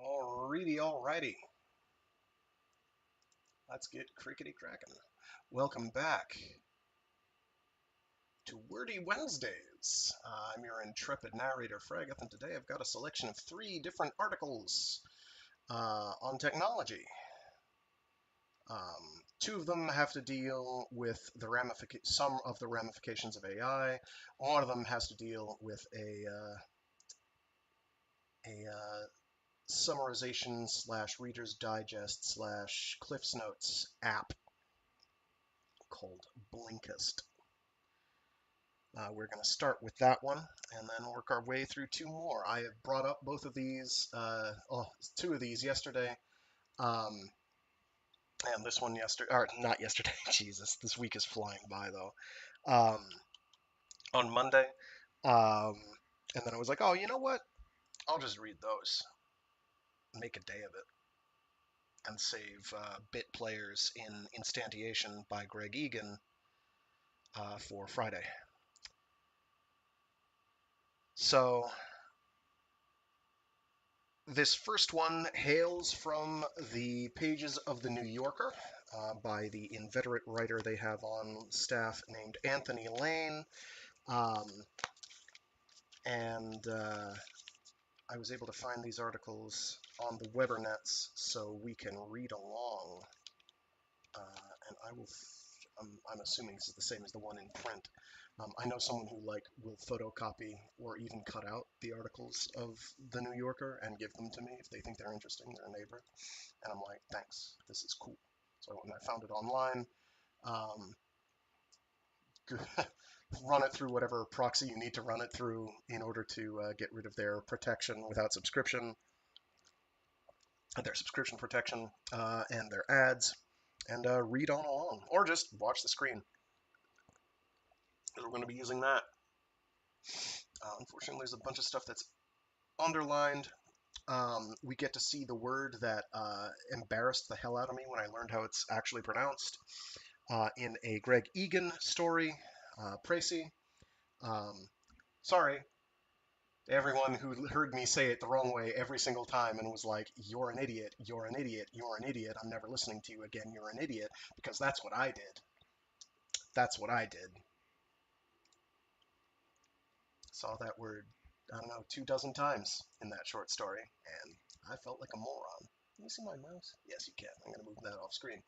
Alrighty. Let's get crickety crackin'. Welcome back to Wordy Wednesdays. I'm your intrepid narrator, Fraggeth, and today I've got a selection of 3 different articles on technology. 2 of them have to deal with some of the ramifications of AI. One of them has to deal with a summarization / Reader's Digest / Cliff's Notes app called Blinkist. We're going to start with that one and then work our way through 2 more. I have brought up both of these, 2 of these yesterday, and this one yesterday, or not yesterday, Jesus, this week is flying by though, on Monday, and then I was like, oh, you know what, I'll just read those, make a day of it, and save Bit Players in Instantiation by Gregg for Friday. So this first one hails from the pages of The New Yorker by the inveterate writer they have on staff named Anthony Lane. And I was able to find these articles on the Webernets so we can read along. And I'm assuming this is the same as the one in print. I know someone who will photocopy or even cut out the articles of The New Yorker and give them to me if they think they're interesting. They're a neighbor. And I'm like, thanks, this is cool. So when I found it online, run it through whatever proxy you need to run it through in order to get rid of their protection without subscription, their subscription protection, and their ads, and read on along, or just watch the screen. We're going to be using that. Unfortunately, there's a bunch of stuff that's underlined. We get to see the word that embarrassed the hell out of me when I learned how it's actually pronounced in a Gregg story, Précis. Sorry to everyone who heard me say it the wrong way every single time and was like, you're an idiot, you're an idiot, you're an idiot, I'm never listening to you again, you're an idiot, because that's what I did. That's what I did. Saw that word, I don't know, 24 times in that short story, and I felt like a moron. Can you see my mouse? Yes, you can. I'm going to move that off screen.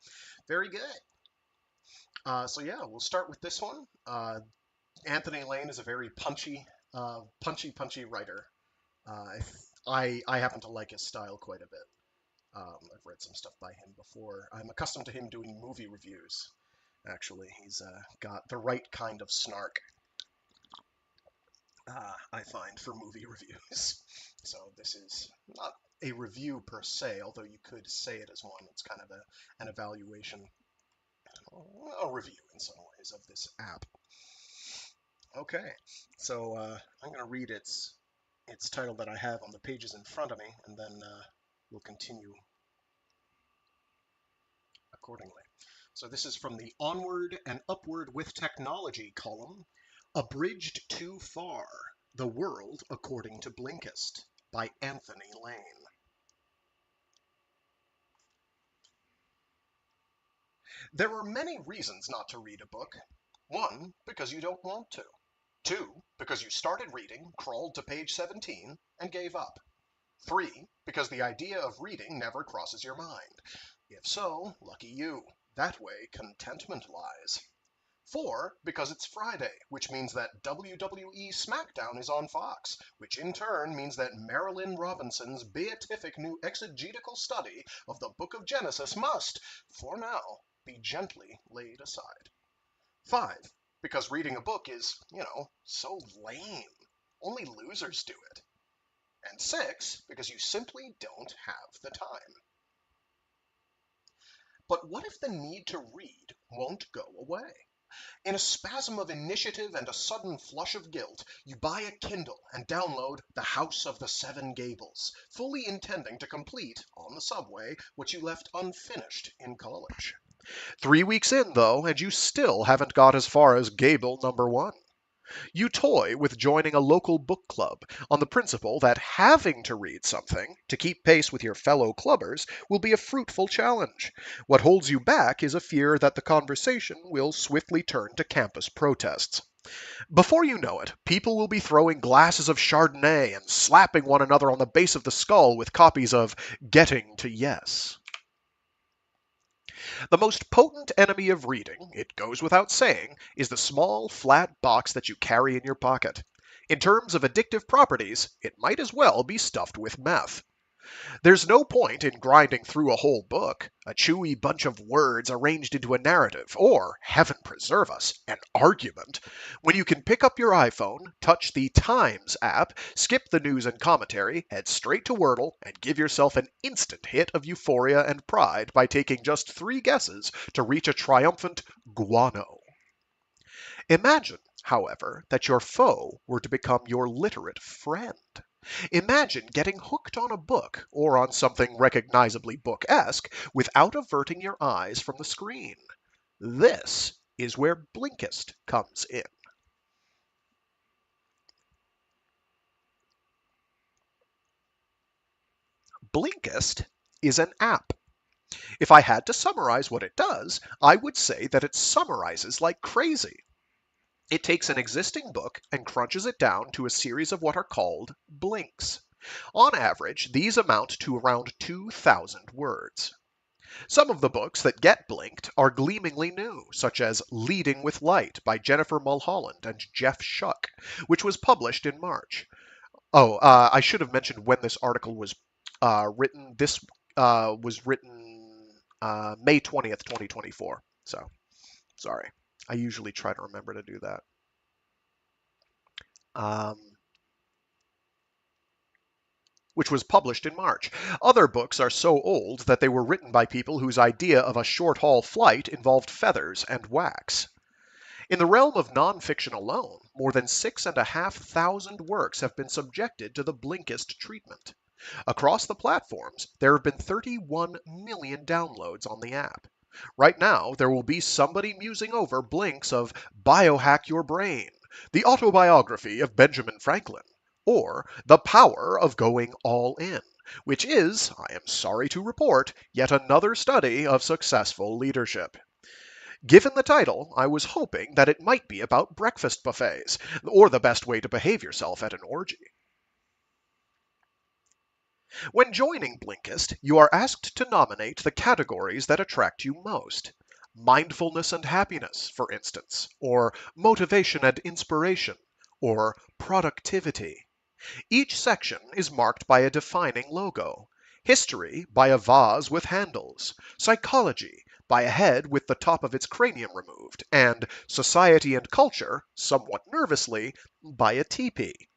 Very good. So yeah, we'll start with this one. Anthony Lane is a very punchy writer. I happen to like his style quite a bit. I've read some stuff by him before. I'm accustomed to him doing movie reviews. Actually, he's got the right kind of snark. I find, for movie reviews. So this is not a review per se, although you could say it as one. It's kind of an evaluation, a review in some ways of this app. Okay, so I'm going to read its title that I have on the pages in front of me, and then we'll continue accordingly. So this is from the Onward and Upward with Technology column, Abridged Too Far, The World According to Blinkist, by Anthony Lane. There are many reasons not to read a book. 1, because you don't want to. 2, because you started reading, crawled to page 17, and gave up. 3, because the idea of reading never crosses your mind. If so, lucky you. That way, contentment lies. 4, because it's Friday, which means that WWE SmackDown is on Fox, which in turn means that Marilyn Robinson's beatific new exegetical study of the Book of Genesis must, for now, be gently laid aside. 5, because reading a book is, so lame. Only losers do it. And 6, because you simply don't have the time. But what if the need to read won't go away? In a spasm of initiative and a sudden flush of guilt, you buy a Kindle and download The House of the Seven Gables, fully intending to complete, on the subway, what you left unfinished in college. 3 weeks in, though, and you still haven't got as far as Gable number 1. You toy with joining a local book club on the principle that having to read something to keep pace with your fellow clubbers will be a fruitful challenge. What holds you back is a fear that the conversation will swiftly turn to campus protests. Before you know it, people will be throwing glasses of Chardonnay and slapping one another on the base of the skull with copies of Getting to Yes. The most potent enemy of reading, it goes without saying, is the small, flat box that you carry in your pocket. In terms of addictive properties, it might as well be stuffed with meth. There's no point in grinding through a whole book, a chewy bunch of words arranged into a narrative, or, heaven preserve us, an argument, when you can pick up your iPhone, touch the Times app, skip the news and commentary, head straight to Wordle, and give yourself an instant hit of euphoria and pride by taking just 3 guesses to reach a triumphant guano. Imagine, however, that your foe were to become your literate friend. Imagine getting hooked on a book, or on something recognizably book-esque, without averting your eyes from the screen. This is where Blinkist comes in. Blinkist is an app. If I had to summarize what it does, I would say that it summarizes like crazy. It takes an existing book and crunches it down to a series of what are called blinks. On average, these amount to around 2,000 words. Some of the books that get blinked are gleamingly new, such as Leading with Light by Jennifer Mulholland and Jeff Shuck, which was published in March. I should have mentioned when this article was written. This was written May 20th, 2024. So, sorry. I usually try to remember to do that. Which was published in March. Other books are so old that they were written by people whose idea of a short-haul flight involved feathers and wax. In the realm of nonfiction alone, more than 6,500 works have been subjected to the Blinkist treatment. Across the platforms, there have been 31 million downloads on the app. Right now, there will be somebody musing over blinks of Biohack Your Brain, the autobiography of Benjamin Franklin, or The Power of Going All In, which is, I am sorry to report, yet another study of successful leadership. Given the title, I was hoping that it might be about breakfast buffets, or the best way to behave yourself at an orgy. When joining Blinkist, you are asked to nominate the categories that attract you most. Mindfulness and happiness, for instance, or motivation and inspiration, or productivity. Each section is marked by a defining logo. History by a vase with handles, psychology by a head with the top of its cranium removed, and society and culture, somewhat nervously, by a teepee.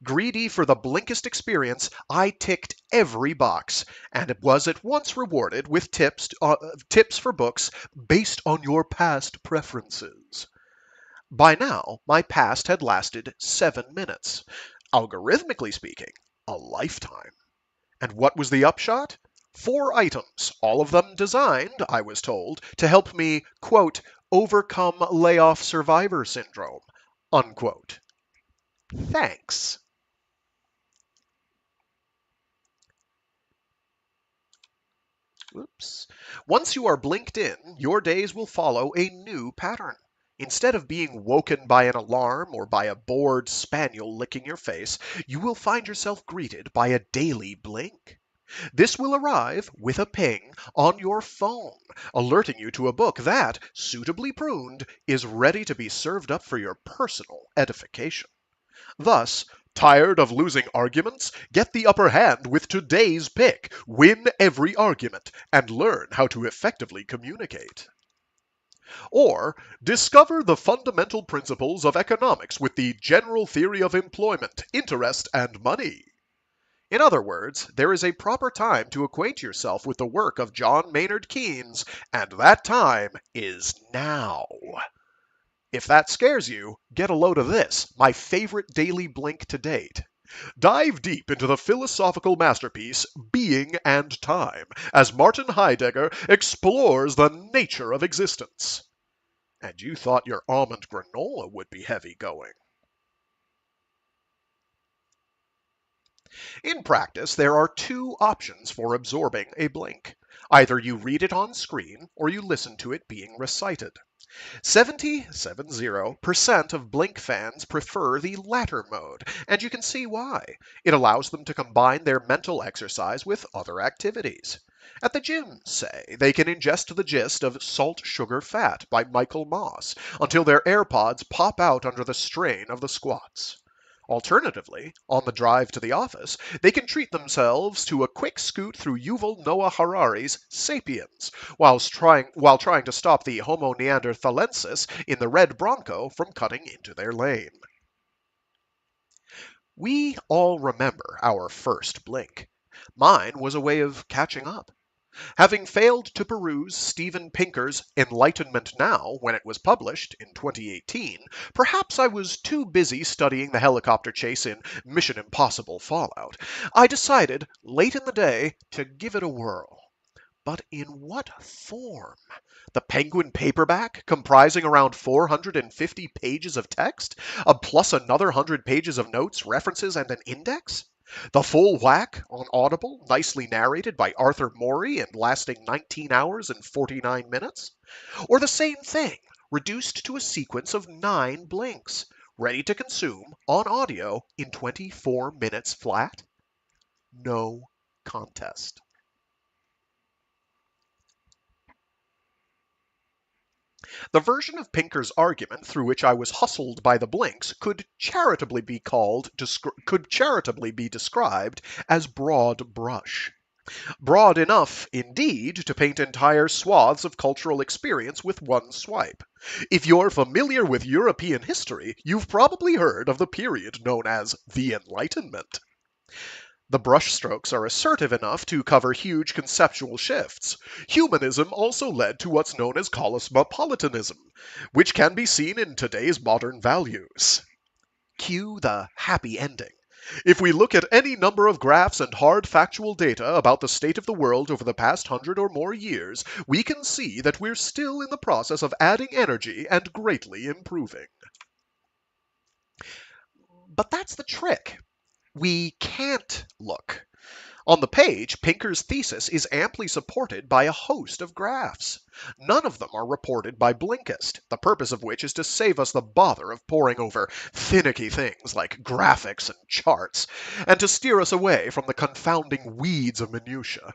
Greedy for the Blinkist experience, I ticked every box, and was at once rewarded with tips for books based on your past preferences. By now, my past had lasted 7 minutes. Algorithmically speaking, a lifetime. And what was the upshot? 4 items, all of them designed, I was told, to help me, quote, overcome layoff survivor syndrome, unquote. Thanks. Oops. Once you are blinked in, your days will follow a new pattern. Instead of being woken by an alarm or by a bored spaniel licking your face, you will find yourself greeted by a daily blink. This will arrive with a ping on your phone, alerting you to a book that, suitably pruned, is ready to be served up for your personal edification. Thus, tired of losing arguments? Get the upper hand with today's pick. Win every argument and learn how to effectively communicate. Or, discover the fundamental principles of economics with the general theory of employment, interest, and money. In other words, there is a proper time to acquaint yourself with the work of John Maynard Keynes, and that time is now. If that scares you, get a load of this, my favorite daily blink to date. Dive deep into the philosophical masterpiece, Being and Time, as Martin Heidegger explores the nature of existence. And you thought your almond granola would be heavy going. In practice, there are two options for absorbing a blink. Either you read it on screen or you listen to it being recited. 70% of Blink fans prefer the latter mode, and you can see why. It allows them to combine their mental exercise with other activities. At the gym, say, they can ingest the gist of Salt, Sugar, Fat by Michael Moss until their AirPods pop out under the strain of the squats. Alternatively, on the drive to the office, they can treat themselves to a quick scoot through Yuval Noah Harari's Sapiens, while trying to stop the Homo neanderthalensis in the red Bronco from cutting into their lane. We all remember our first blink. Mine was a way of catching up. Having failed to peruse Steven Pinker's Enlightenment Now when it was published in 2018, perhaps I was too busy studying the helicopter chase in Mission Impossible Fallout. I decided, late in the day, to give it a whirl. But in what form? The Penguin paperback, comprising around 450 pages of text, plus another 100 pages of notes, references, and an index? The full whack on Audible, nicely narrated by Arthur Morey and lasting 19 hours and 49 minutes? Or the same thing, reduced to a sequence of 9 blinks, ready to consume on audio in 24 minutes flat? No contest. The version of Pinker's argument through which I was hustled by the blinks could charitably be described as broad brush. Broad enough, indeed, to paint entire swaths of cultural experience with one swipe. If you're familiar with European history, you've probably heard of the period known as the Enlightenment. The brushstrokes are assertive enough to cover huge conceptual shifts. Humanism also led to what's known as cosmopolitanism, which can be seen in today's modern values. Cue the happy ending. If we look at any number of graphs and hard factual data about the state of the world over the past 100 or more years, we can see that we're still in the process of adding energy and greatly improving. But that's the trick. We can't look. On the page, Pinker's thesis is amply supported by a host of graphs. None of them are reported by Blinkist, the purpose of which is to save us the bother of poring over finicky things like graphics and charts, and to steer us away from the confounding weeds of minutiae.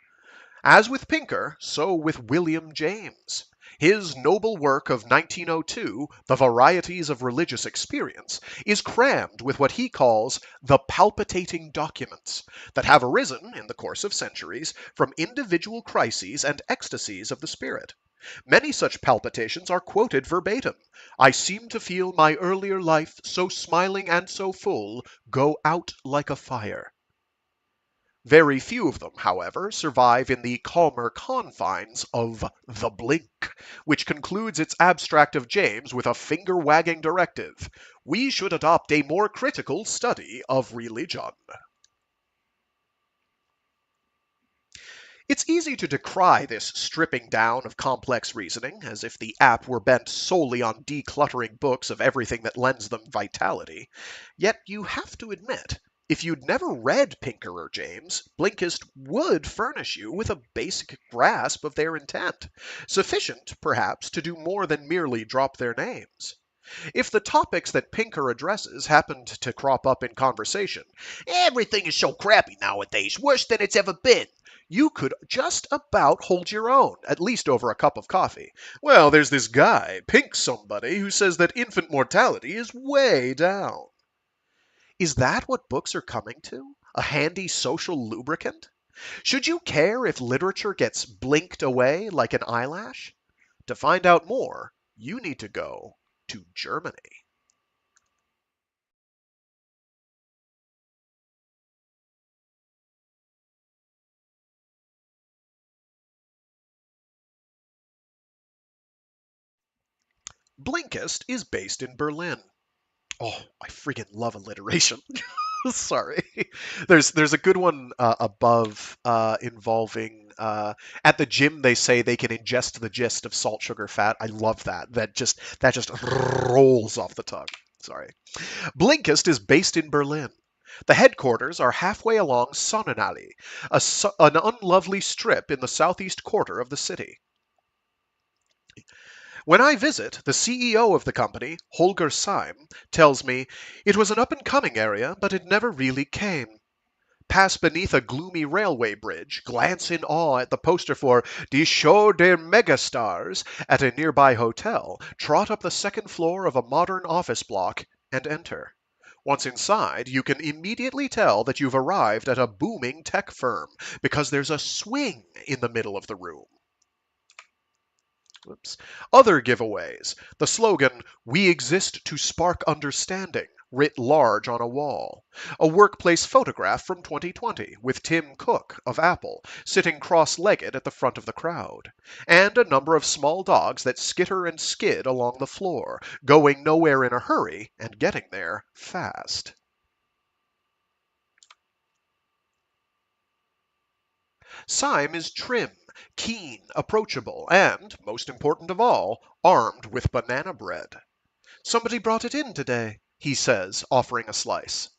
As with Pinker, so with William James. His noble work of 1902, The Varieties of Religious Experience, is crammed with what he calls the palpitating documents that have arisen in the course of centuries from individual crises and ecstasies of the spirit. Many such palpitations are quoted verbatim. I seem to feel my earlier life, so smiling and so full, go out like a fire. Very few of them, however, survive in the calmer confines of the blink, which concludes its abstract of James with a finger-wagging directive. We should adopt a more critical study of religion. It's easy to decry this stripping down of complex reasoning, as if the app were bent solely on decluttering books of everything that lends them vitality. Yet you have to admit, if you'd never read Pinker or James, Blinkist would furnish you with a basic grasp of their intent, sufficient, perhaps, to do more than merely drop their names. If the topics that Pinker addresses happened to crop up in conversation, everything is so crappy nowadays, worse than it's ever been, you could just about hold your own, at least over a cup of coffee. Well, there's this guy, Pink somebody, who says that infant mortality is way down. Is that what books are coming to? A handy social lubricant? Should you care if literature gets blinked away like an eyelash? To find out more, you need to go to Germany. Blinkist is based in Berlin. Oh, I freaking love alliteration. Sorry. There's a good one above involving at the gym they say they can ingest the gist of salt, sugar, fat. I love that. That just rolls off the tongue. Sorry. Blinkist is based in Berlin. The headquarters are halfway along Sonnenallee, an unlovely strip in the southeast quarter of the city. When I visit, the CEO of the company, Holger Syme, tells me it was an up and coming area, but it never really came. Pass beneath a gloomy railway bridge, glance in awe at the poster for Die Show der Megastars at a nearby hotel, trot up the second floor of a modern office block, and enter. Once inside, you can immediately tell that you've arrived at a booming tech firm because there's a swing in the middle of the room. Oops. Other giveaways. The slogan, "We exist to spark understanding," writ large on a wall. A workplace photograph from 2020 with Tim Cook of Apple sitting cross-legged at the front of the crowd. And a number of small dogs that skitter and skid along the floor, going nowhere in a hurry and getting there fast. Syme is trim, keen, approachable, and, most important of all, armed with banana bread. "Somebody brought it in today," he says, offering a slice.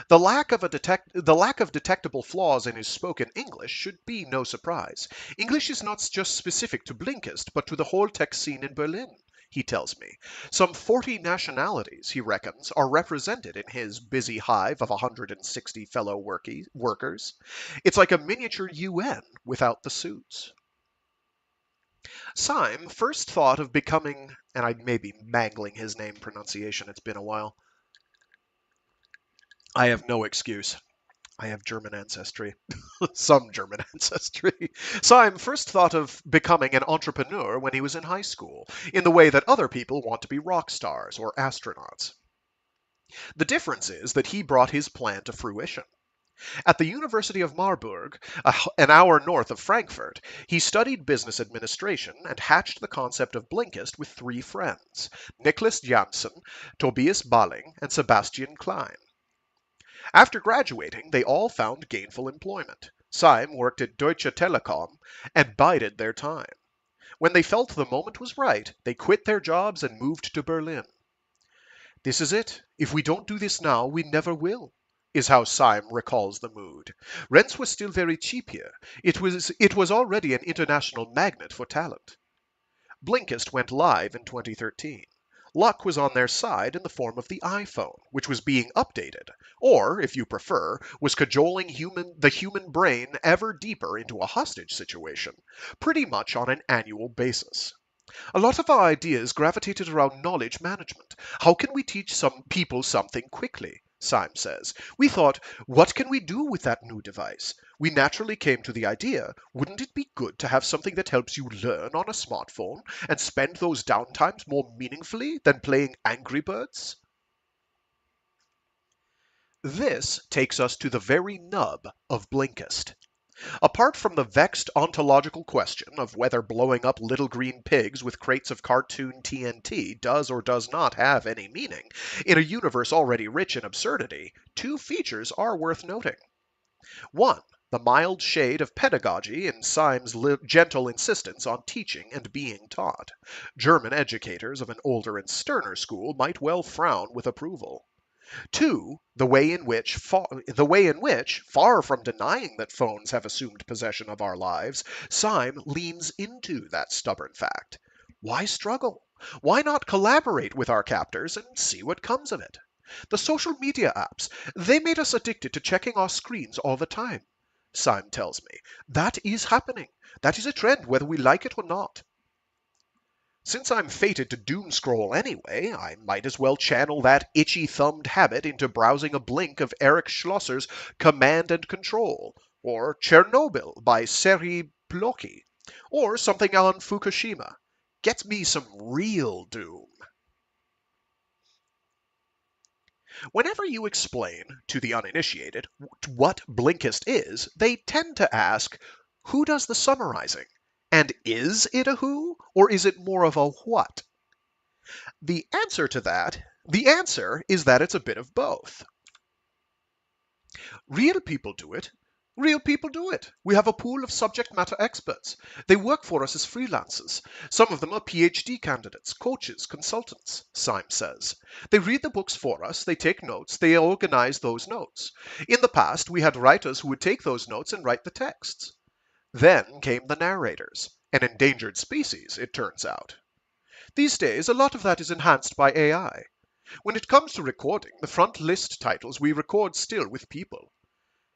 The lack of detectable flaws in his spoken English should be no surprise. English is not just specific to Blinkist, but to the whole tech scene in Berlin, he tells me. Some 40 nationalities, he reckons, are represented in his busy hive of 160 fellow workers. It's like a miniature UN without the suits. Syme first thought of becoming, and I may be mangling his name pronunciation, it's been a while. I have no excuse. I have German ancestry. Some German ancestry. Syme first thought of becoming an entrepreneur when he was in high school, in the way that other people want to be rock stars or astronauts. The difference is that he brought his plan to fruition. At the University of Marburg, an hour north of Frankfurt, he studied business administration and hatched the concept of Blinkist with three friends, Niklas Janssen, Tobias Balling, and Sebastian Klein. After graduating, they all found gainful employment. Syme worked at Deutsche Telekom and bided their time. When they felt the moment was right, they quit their jobs and moved to Berlin. "This is it. If we don't do this now, we never will," is how Syme recalls the mood. Rents were still very cheap here. It was already an international magnet for talent. Blinkist went live in 2013. Luck was on their side in the form of the iPhone, which was being updated, or, if you prefer, was cajoling the human brain ever deeper into a hostage situation, pretty much on an annual basis. A lot of our ideas gravitated around knowledge management. How can we teach some people something quickly? Syme says. We thought, what can we do with that new device? We naturally came to the idea, wouldn't it be good to have something that helps you learn on a smartphone and spend those downtimes more meaningfully than playing Angry Birds? This takes us to the very nub of Blinkist. Apart from the vexed ontological question of whether blowing up little green pigs with crates of cartoon TNT does or does not have any meaning, in a universe already rich in absurdity, two features are worth noting. One, the mild shade of pedagogy in Syme's gentle insistence on teaching and being taught. German educators of an older and sterner school might well frown with approval. Two, the way in which, far from denying that phones have assumed possession of our lives, Syme leans into that stubborn fact. Why struggle? Why not collaborate with our captors and see what comes of it? The social media apps, they made us addicted to checking our screens all the time. Syme tells me. That is happening. That is a trend, whether we like it or not. Since I'm fated to doom scroll anyway, I might as well channel that itchy-thumbed habit into browsing a blink of Eric Schlosser's Command and Control, or Chernobyl by Serhii Plokhy, or something on Fukushima. Get me some real doom. Whenever you explain to the uninitiated what Blinkist is, they tend to ask, who does the summarizing? And is it a who, or is it more of a what? The answer is that it's a bit of both. Real people do it. Real people do it. We have a pool of subject matter experts. They work for us as freelancers. Some of them are PhD candidates, coaches, consultants, Syme says. They read the books for us, they take notes, they organize those notes. In the past, we had writers who would take those notes and write the texts. Then came the narrators, an endangered species, it turns out. These days, a lot of that is enhanced by AI. When it comes to recording, the front list titles we record still with people.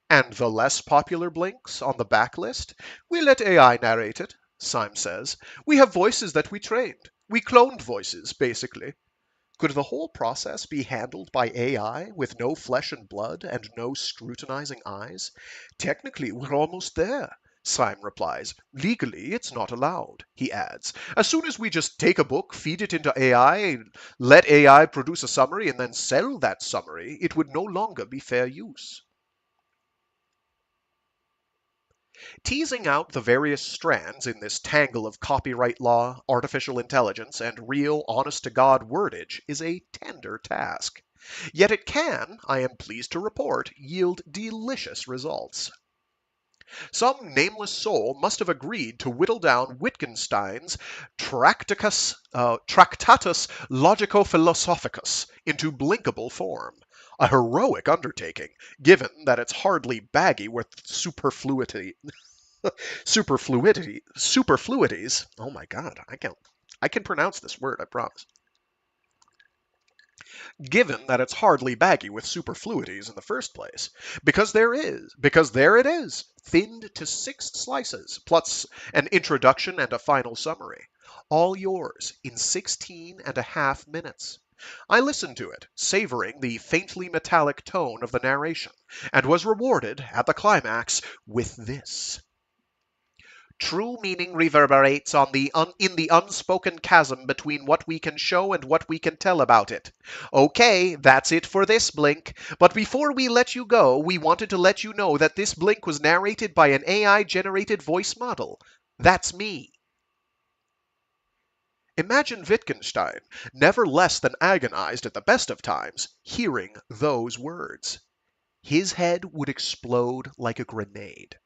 And the less popular blinks on the back list, we let AI narrate it, Syme says. We have voices that we trained. We cloned voices, basically. Could the whole process be handled by AI with no flesh and blood and no scrutinizing eyes? Technically, we're almost there. Syme replies. Legally, it's not allowed, he adds. As soon as we just take a book, feed it into AI, let AI produce a summary, and then sell that summary, it would no longer be fair use. Teasing out the various strands in this tangle of copyright law, artificial intelligence, and real, honest-to-God wordage is a tender task. Yet it can, I am pleased to report, yield delicious results. Some nameless soul must have agreed to whittle down Wittgenstein's Tractatus Logico-Philosophicus into blinkable form. A heroic undertaking, given that it's hardly baggy with superfluities. Oh my God, I can pronounce this word, I promise. Given that it's hardly baggy with superfluities in the first place, because there it is, thinned to 6 slices, plus an introduction and a final summary. All yours in 16.5 minutes. I listened to it, savoring the faintly metallic tone of the narration, and was rewarded at the climax with this. True meaning reverberates in the unspoken chasm between what we can show and what we can tell about it. Okay, that's it for this blink. But before we let you go, we wanted to let you know that this blink was narrated by an AI-generated voice model. That's me. Imagine Wittgenstein, never less than agonized at the best of times, hearing those words. His head would explode like a grenade.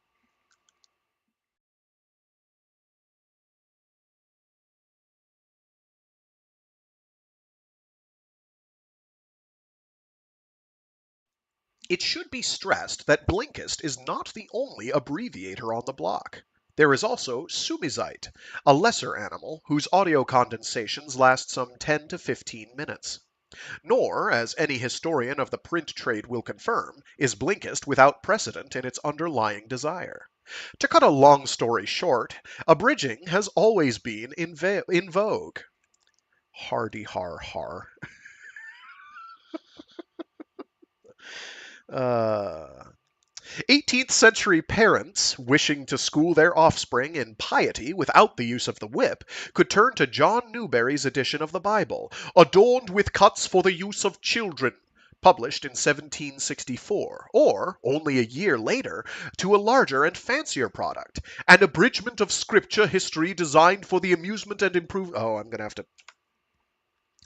It should be stressed that Blinkist is not the only abbreviator on the block. There is also Sumizite, a lesser animal whose audio condensations last some 10 to 15 minutes. Nor, as any historian of the print trade will confirm, is Blinkist without precedent in its underlying desire. To cut a long story short, abridging has always been in vogue. Hardy har har. 18th century parents, wishing to school their offspring in piety without the use of the whip, could turn to John Newbery's edition of the Bible, adorned with cuts for the use of children, published in 1764, or, only a year later, to a larger and fancier product, an abridgment of scripture history designed for the amusement and improvement. Oh, I'm going to have to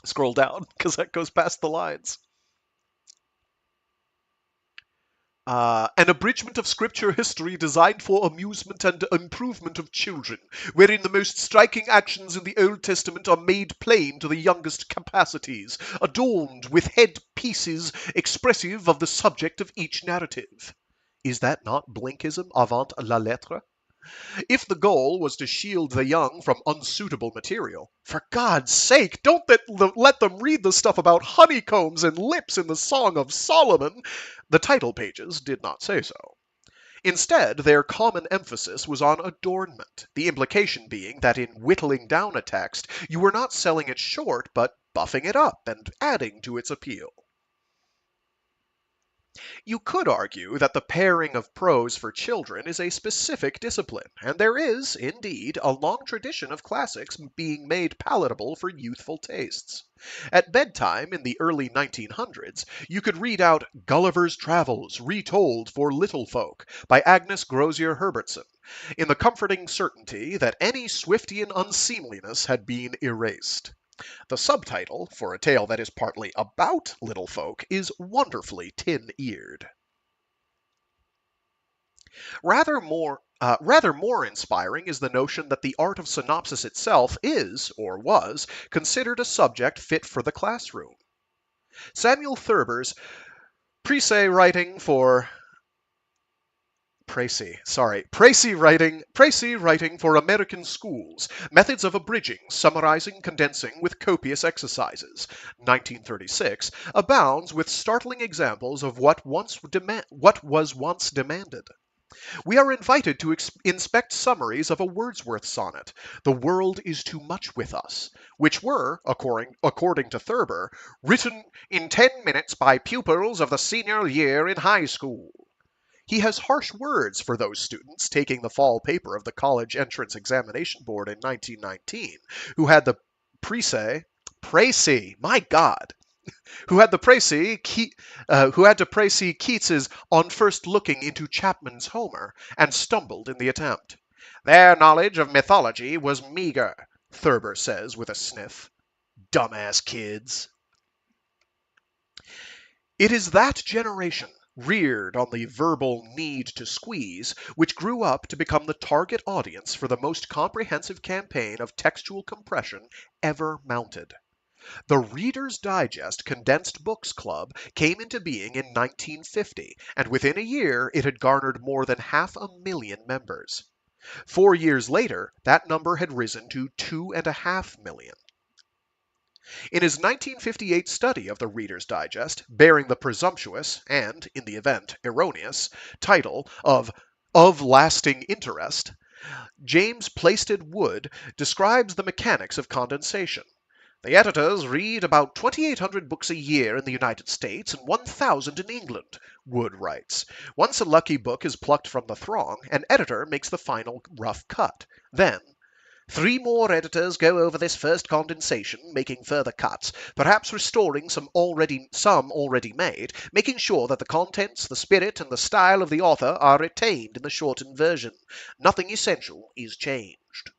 scroll down because that goes past the lines. An abridgment of scripture history designed for amusement and improvement of children, wherein the most striking actions in the Old Testament are made plain to the youngest capacities, adorned with head pieces expressive of the subject of each narrative. Is that not Blinkism avant la lettre? If the goal was to shield the young from unsuitable material, for God's sake, don't let them read the stuff about honeycombs and lips in the Song of Solomon. The title pages did not say so. Instead, their common emphasis was on adornment, the implication being that in whittling down a text, you were not selling it short, but buffing it up and adding to its appeal. You could argue that the pairing of prose for children is a specific discipline, and there is, indeed, a long tradition of classics being made palatable for youthful tastes. At bedtime in the early 1900s, you could read out Gulliver's Travels, Retold for Little Folk by Agnes Grosier Herbertson, in the comforting certainty that any Swiftian unseemliness had been erased. The subtitle, for a tale that is partly about little folk, is wonderfully tin-eared. Rather more inspiring is the notion that the art of synopsis itself is, or was, considered a subject fit for the classroom. Samuel Thurber's Précis writing for Précis writing for American schools, methods of abridging, summarizing, condensing with copious exercises, 1936, abounds with startling examples of what was once demanded. We are invited to inspect summaries of a Wordsworth sonnet, "The world is too much with us," which were, according to Thurber, written in 10 minutes by pupils of the senior year in high school. He has harsh words for those students taking the fall paper of the College Entrance Examination Board in 1919, who had the Précis, my God, who had to précis Keats's "On First Looking into Chapman's Homer," and stumbled in the attempt. Their knowledge of mythology was meager, Thurber says with a sniff. Dumbass kids. It is that generation, reared on the verbal need to squeeze, which grew up to become the target audience for the most comprehensive campaign of textual compression ever mounted. The Reader's Digest Condensed Books Club came into being in 1950, and within a year it had garnered more than 500,000 members. 4 years later, that number had risen to 2.5 million. In his 1958 study of the Reader's Digest, bearing the presumptuous, and, in the event, erroneous, title of Lasting Interest, James Plaisted Wood describes the mechanics of condensation. The editors read about 2,800 books a year in the United States and 1,000 in England, Wood writes. Once a lucky book is plucked from the throng, an editor makes the final rough cut. Then, 3 more editors go over this first condensation, making further cuts, perhaps restoring some already made, making sure that the contents, the spirit, and the style of the author are retained in the shortened version. Nothing essential is changed.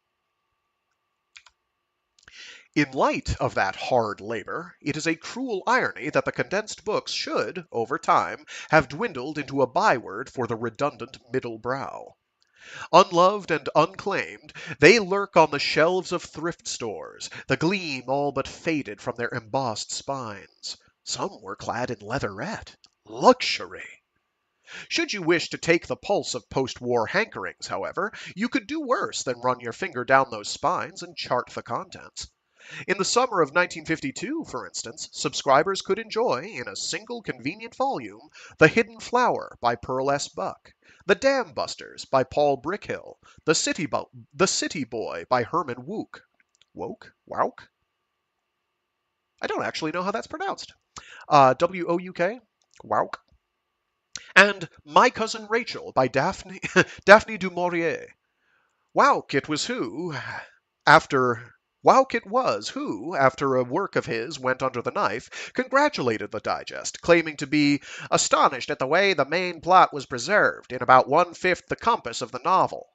In light of that hard labor, it is a cruel irony that the condensed books should, over time, have dwindled into a byword for the redundant middle brow. Unloved and unclaimed, they lurk on the shelves of thrift stores, the gleam all but faded from their embossed spines. Some were clad in leatherette. Luxury! Should you wish to take the pulse of post-war hankerings, however, you could do worse than run your finger down those spines and chart the contents. In the summer of 1952, for instance, subscribers could enjoy, in a single convenient volume, The Hidden Flower by Pearl S. Buck, The Dam Busters by Paul Brickhill, The City Boy by Herman Wouk. Wouk? Wouk? I don't actually know how that's pronounced. W-O-U-K? Wouk. And My Cousin Rachel by Daphne du Maurier. Wouk it was who, after a work of his went under the knife, congratulated the Digest, claiming to be astonished at the way the main plot was preserved, in about 1/5 the compass of the novel.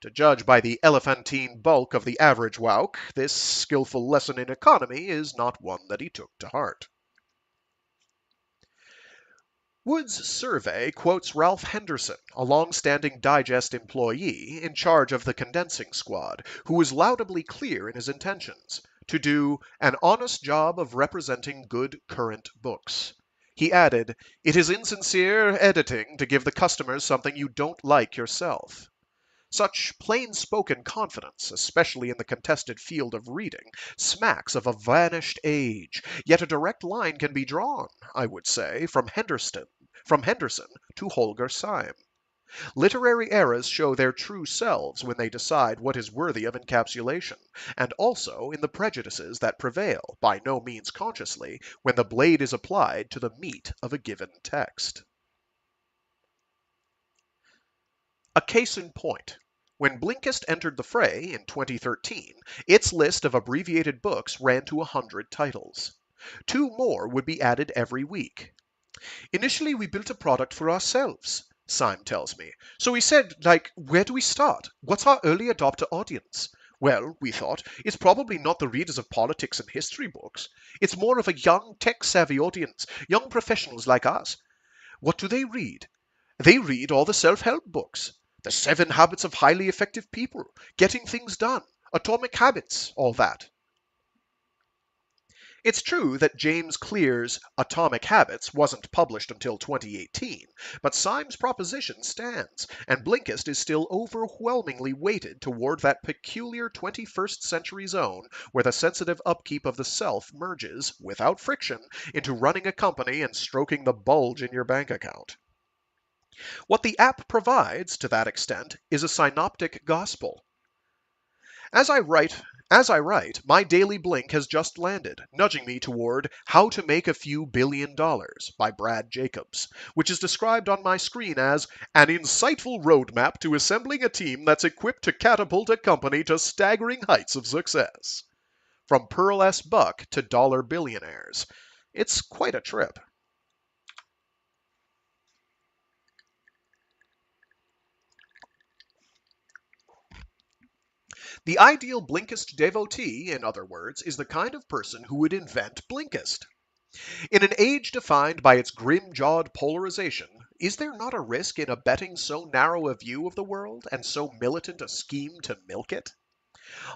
To judge by the elephantine bulk of the average Wouk, this skillful lesson in economy is not one that he took to heart. Wood's survey quotes Ralph Henderson, a long-standing Digest employee in charge of the condensing squad, who was laudably clear in his intentions to do an honest job of representing good current books. He added, "It is insincere editing to give the customers something you don't like yourself." Such plain-spoken confidence, especially in the contested field of reading, smacks of a vanished age, yet a direct line can be drawn, I would say, from Henderson to Holger Syme. Literary eras show their true selves when they decide what is worthy of encapsulation, and also in the prejudices that prevail, by no means consciously, when the blade is applied to the meat of a given text. A case in point. When Blinkist entered the fray in 2013, its list of abbreviated books ran to 100 titles. 2 more would be added every week. Initially, we built a product for ourselves, Syme tells me. So we said, where do we start? What's our early adopter audience? Well, we thought, it's probably not the readers of politics and history books. It's more of a young, tech-savvy audience, young professionals like us. What do they read? They read all the self-help books. The 7 Habits of Highly Effective People, Getting Things Done, Atomic Habits, all that. It's true that James Clear's Atomic Habits wasn't published until 2018, but Syme's proposition stands, and Blinkist is still overwhelmingly weighted toward that peculiar 21st century zone where the sensitive upkeep of the self merges, without friction, into running a company and stroking the bulge in your bank account. What the app provides, to that extent, is a synoptic gospel. As I write, my daily blink has just landed, nudging me toward How to Make a Few Billion Dollars by Brad Jacobs, which is described on my screen as an insightful roadmap to assembling a team that's equipped to catapult a company to staggering heights of success. From Pearl S. Buck to dollar billionaires. It's quite a trip. The ideal Blinkist devotee, in other words, is the kind of person who would invent Blinkist. In an age defined by its grim-jawed polarization, is there not a risk in abetting so narrow a view of the world and so militant a scheme to milk it?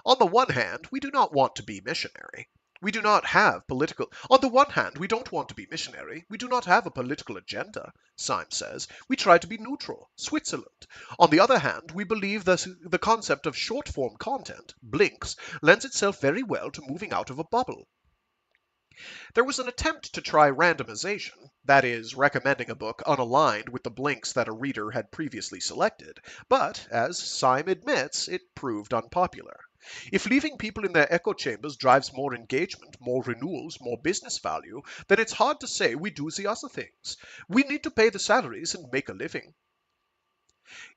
On the one hand, we do not want to be missionary. We do not have political. On the one hand, we don't want to be missionary. We do not have a political agenda, Syme says. We try to be neutral, Switzerland. On the other hand, we believe that the concept of short-form content, blinks, lends itself very well to moving out of a bubble. There was an attempt to try randomization, that is, recommending a book unaligned with the blinks that a reader had previously selected, but, as Syme admits, it proved unpopular. If leaving people in their echo chambers drives more engagement, more renewals, more business value, then it's hard to say we do the other things. We need to pay the salaries and make a living.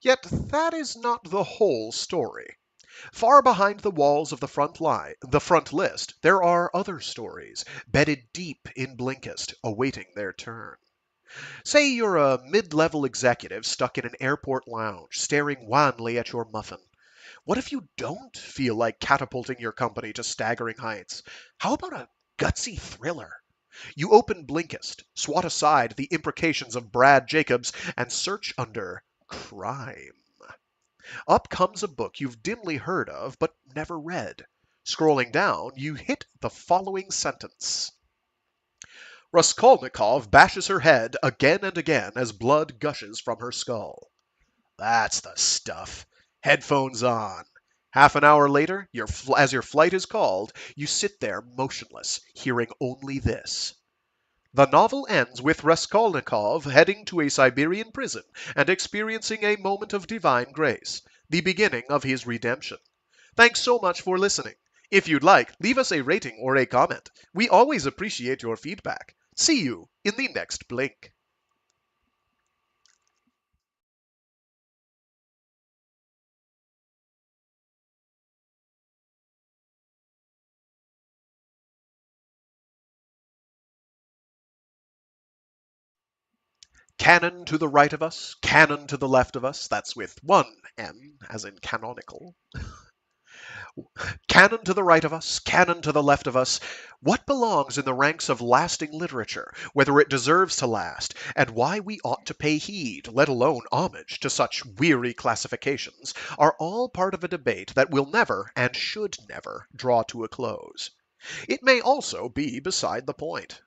Yet that is not the whole story. Far behind the walls of the front list, there are other stories, bedded deep in Blinkist, awaiting their turn. Say you're a mid-level executive stuck in an airport lounge, staring wanly at your muffin. What if you don't feel like catapulting your company to staggering heights? How about a gutsy thriller? You open Blinkist, swat aside the imprecations of Brad Jacobs, and search under crime. Up comes a book you've dimly heard of but never read. Scrolling down, you hit the following sentence. Raskolnikov bashes her head again and again as blood gushes from her skull. That's the stuff. Headphones on. Half an hour later, as your flight is called, you sit there motionless, hearing only this. The novel ends with Raskolnikov heading to a Siberian prison and experiencing a moment of divine grace, the beginning of his redemption. Thanks so much for listening. If you'd like, leave us a rating or a comment. We always appreciate your feedback. See you in the next blink. Canon to the right of us, canon to the left of us. That's with one M, as in canonical. Canon to the right of us, canon to the left of us. What belongs in the ranks of lasting literature, whether it deserves to last, and why we ought to pay heed, let alone homage, to such weary classifications, are all part of a debate that will never, and should never, draw to a close. It may also be beside the point.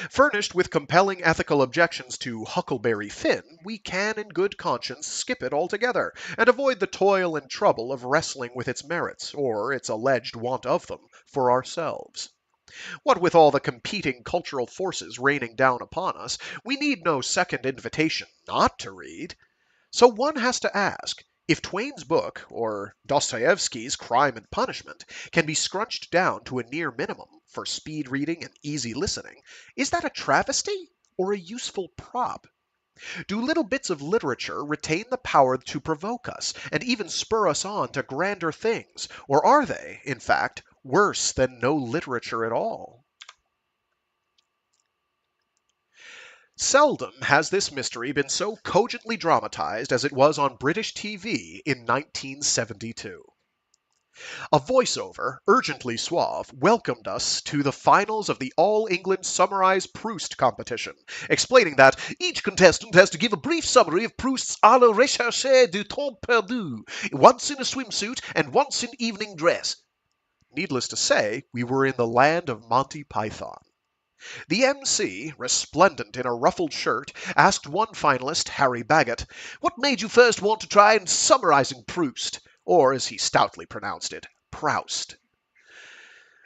Furnished with compelling ethical objections to Huckleberry Finn, we can in good conscience skip it altogether, and avoid the toil and trouble of wrestling with its merits, or its alleged want of them, for ourselves. What with all the competing cultural forces raining down upon us, we need no second invitation not to read. So one has to ask, if Twain's book, or Dostoevsky's Crime and Punishment, can be scrunched down to a near minimum for speed reading and easy listening, is that a travesty or a useful prop? Do little bits of literature retain the power to provoke us and even spur us on to grander things, or are they, in fact, worse than no literature at all? Seldom has this mystery been so cogently dramatized as it was on British TV in 1972. A voiceover, urgently suave, welcomed us to the finals of the All England Summarized Proust competition, explaining that each contestant has to give a brief summary of Proust's À la recherche du temps perdu, once in a swimsuit and once in evening dress. Needless to say, we were in the land of Monty Python. The MC, resplendent in a ruffled shirt, asked one finalist, Harry Baggett, what made you first want to try and summarizing Proust? Or, as he stoutly pronounced it, Proust.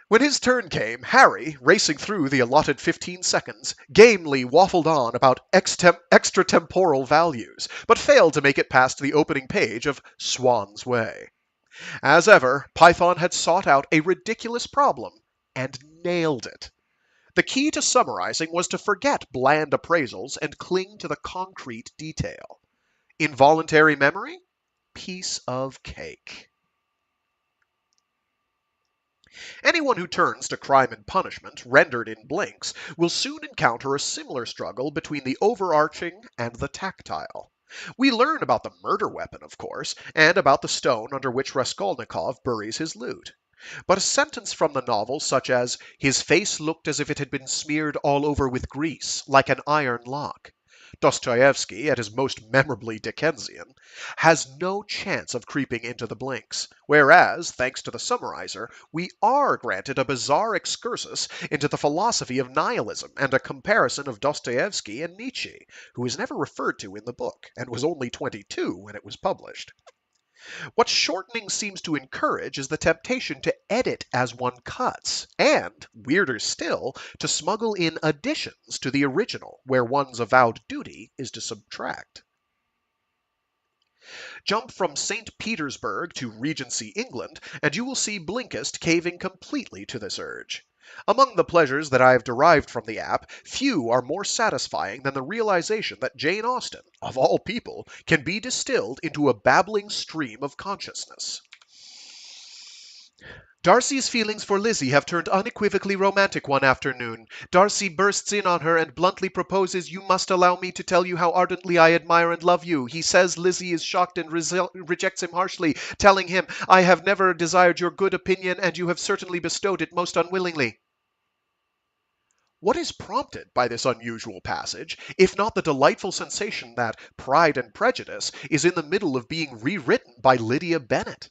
When his turn came, Harry, racing through the allotted 15 seconds, gamely waffled on about extratemporal values, but failed to make it past the opening page of Swan's Way. As ever, Python had sought out a ridiculous problem and nailed it. The key to summarizing was to forget bland appraisals and cling to the concrete detail. Involuntary memory? Piece of cake. Anyone who turns to Crime and Punishment, rendered in blinks, will soon encounter a similar struggle between the overarching and the tactile. We learn about the murder weapon, of course, and about the stone under which Raskolnikov buries his loot. But a sentence from the novel such as, his face looked as if it had been smeared all over with grease, like an iron lock. Dostoevsky, at his most memorably Dickensian, has no chance of creeping into the blinks, whereas, thanks to the summarizer, we are granted a bizarre excursus into the philosophy of nihilism and a comparison of Dostoevsky and Nietzsche, who is never referred to in the book and was only 22 when it was published. What shortening seems to encourage is the temptation to edit as one cuts, and, weirder still, to smuggle in additions to the original, where one's avowed duty is to subtract. Jump from St. Petersburg to Regency, England, and you will see Blinkist caving completely to this urge. Among the pleasures that I have derived from the app, few are more satisfying than the realization that Jane Austen, of all people, can be distilled into a babbling stream of consciousness. Darcy's feelings for Lizzie have turned unequivocally romantic one afternoon. Darcy bursts in on her and bluntly proposes, "You must allow me to tell you how ardently I admire and love you." He says Lizzie is shocked and rejects him harshly, telling him, "I have never desired your good opinion, and you have certainly bestowed it most unwillingly." What is prompted by this unusual passage, if not the delightful sensation that Pride and Prejudice is in the middle of being rewritten by Lydia Bennet?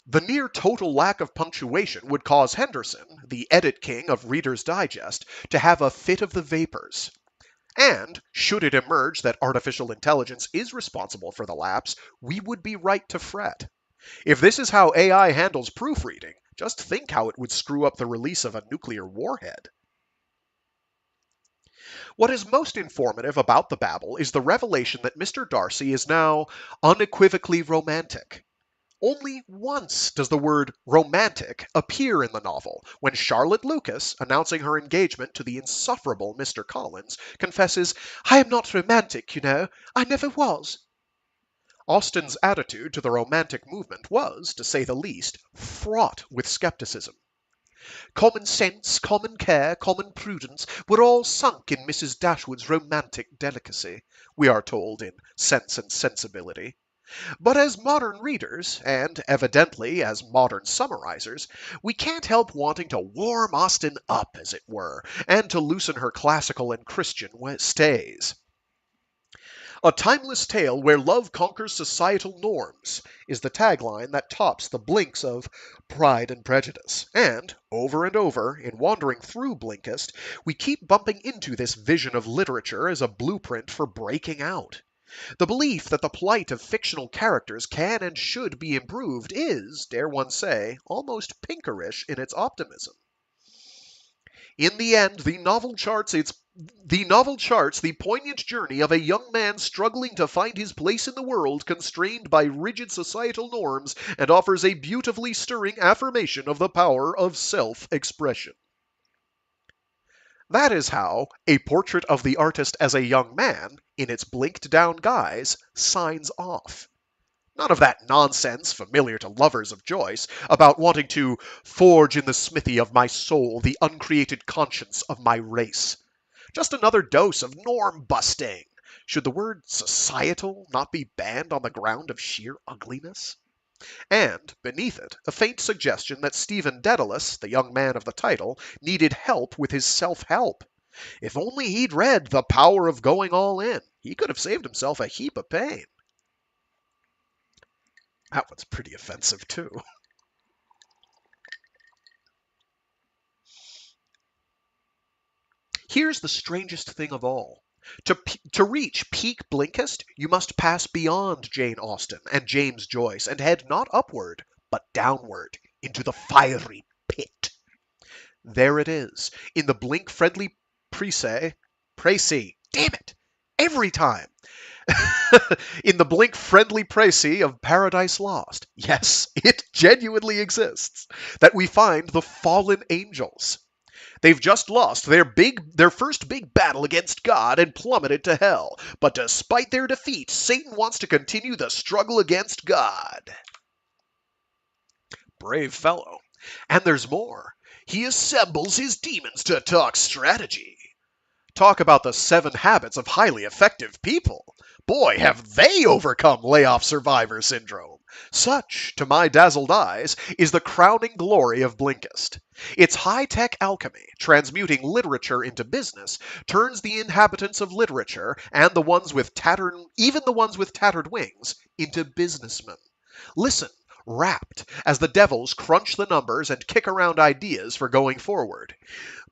The near total lack of punctuation would cause Henderson, the edit king of Reader's Digest, to have a fit of the vapors. And, should it emerge that artificial intelligence is responsible for the lapse, we would be right to fret. If this is how AI handles proofreading, just think how it would screw up the release of a nuclear warhead. What is most informative about the babble is the revelation that Mr. Darcy is now unequivocally romantic. Only once does the word romantic appear in the novel, when Charlotte Lucas, announcing her engagement to the insufferable Mr. Collins, confesses, "I am not romantic, you know. I never was." Austen's attitude to the romantic movement was, to say the least, fraught with skepticism. Common sense, common care, common prudence were all sunk in Mrs. Dashwood's romantic delicacy, we are told in Sense and Sensibility. But as modern readers, and evidently as modern summarizers, we can't help wanting to warm Austen up, as it were, and to loosen her classical and Christian stays. A timeless tale where love conquers societal norms is the tagline that tops the blinks of Pride and Prejudice. And over, in wandering through Blinkist, we keep bumping into this vision of literature as a blueprint for breaking out. The belief that the plight of fictional characters can and should be improved is, dare one say, almost pinkerish in its optimism. In the end, the novel charts the poignant journey of a young man struggling to find his place in the world constrained by rigid societal norms and offers a beautifully stirring affirmation of the power of self-expression. That is how A Portrait of the Artist as a Young Man, in its blinked-down guise, signs off. None of that nonsense, familiar to lovers of Joyce, about wanting to forge in the smithy of my soul the uncreated conscience of my race. Just another dose of norm-busting. Should the word societal not be banned on the ground of sheer ugliness? And, beneath it, a faint suggestion that Stephen Dedalus, the young man of the title, needed help with his self-help. If only he'd read The Power of Going All In, he could have saved himself a heap of pain. That one's pretty offensive, too. Here's the strangest thing of all. To reach peak Blinkist, you must pass beyond Jane Austen and James Joyce and head not upward, but downward into the fiery pit. There it is, in the blink-friendly précis, damn it, every time, in the blink-friendly précis of Paradise Lost. Yes, it genuinely exists, that we find the fallen angels. They've just lost their first big battle against God and plummeted to hell. But despite their defeat, Satan wants to continue the struggle against God. Brave fellow. And there's more. He assembles his demons to talk strategy. Talk about the 7 habits of highly effective people. Boy, have they overcome layoff survivor syndrome. Such, to my dazzled eyes, is the crowning glory of Blinkist. Its high-tech alchemy, transmuting literature into business, turns the inhabitants of literature and even the ones with tattered wings into businessmen. Listen, rapt, as the devils crunch the numbers and kick around ideas for going forward.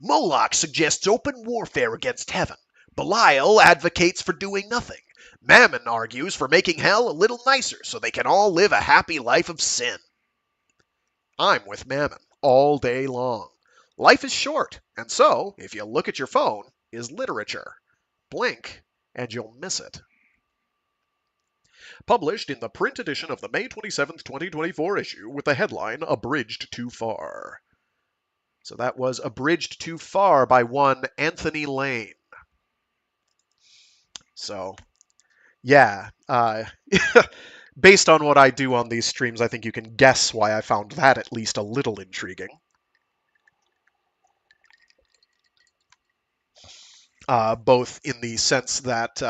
Moloch suggests open warfare against heaven. Belial advocates for doing nothing. Mammon argues for making hell a little nicer so they can all live a happy life of sin. I'm with Mammon all day long. Life is short, and so, if you look at your phone, is literature. Blink, and you'll miss it. Published in the print edition of the May 27th, 2024 issue with the headline, Abridged Too Far. So that was Abridged Too Far by one Anthony Lane. So, yeah, based on what I do on these streams, I think you can guess why I found that at least a little intriguing. Both in the sense that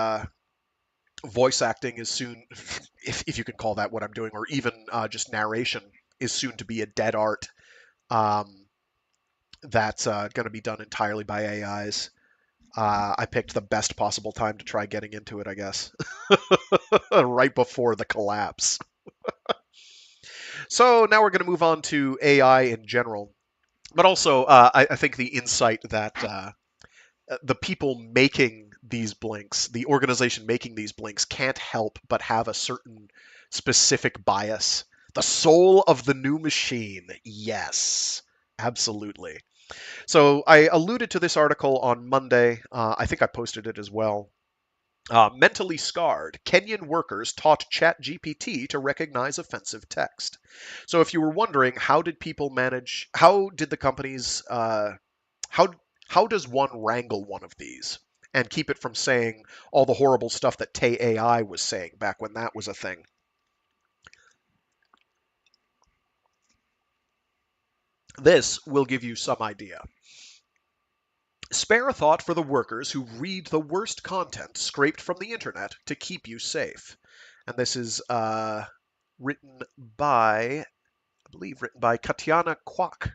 voice acting is soon, if you can call that what I'm doing, or even just narration is soon to be a dead art that's going to be done entirely by AIs. I picked the best possible time to try getting into it, I guess. Right before the collapse. So now we're going to move on to AI in general. But also, I think the insight that the people making these blinks, the organization making these blinks, can't help but have a certain specific bias. The soul of the new machine. Yes, absolutely. So I alluded to this article on Monday. I think I posted it as well. Mentally scarred, Kenyan workers taught ChatGPT to recognize offensive text. So if you were wondering, how did the companies, how does one wrangle one of these and keep it from saying all the horrible stuff that Tay AI was saying back when that was a thing? This will give you some idea. Spare a thought for the workers who read the worst content scraped from the internet to keep you safe. And this is written by Katyanna Quach.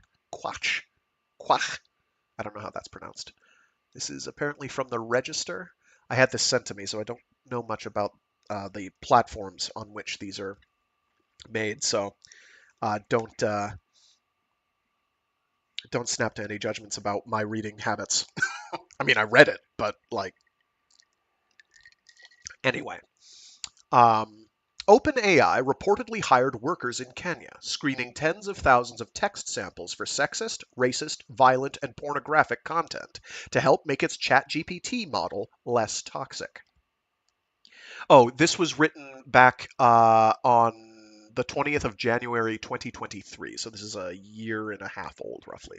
I don't know how that's pronounced. This is apparently from the Register. I had this sent to me, so I don't know much about the platforms on which these are made. So don't snap to any judgments about my reading habits. I mean, I read it, but anyway. OpenAI reportedly hired workers in Kenya, screening tens of thousands of text samples for sexist, racist, violent, and pornographic content to help make its ChatGPT model less toxic. Oh, this was written back on the 20th of January 2023, so this is a year and a half old, roughly.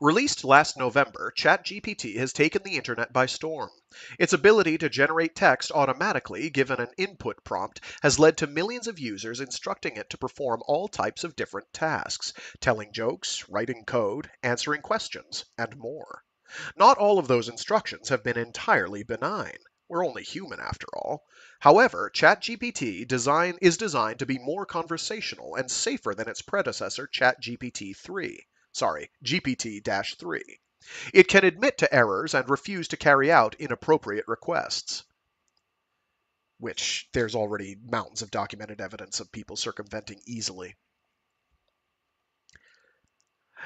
Released last November, ChatGPT has taken the internet by storm. Its ability to generate text automatically, given an input prompt, has led to millions of users instructing it to perform all types of different tasks, telling jokes, writing code, answering questions, and more. Not all of those instructions have been entirely benign. We're only human after all. However, ChatGPT is designed to be more conversational and safer than its predecessor, ChatGPT 3. Sorry, GPT-3. It can admit to errors and refuse to carry out inappropriate requests, which there's already mountains of documented evidence of people circumventing easily.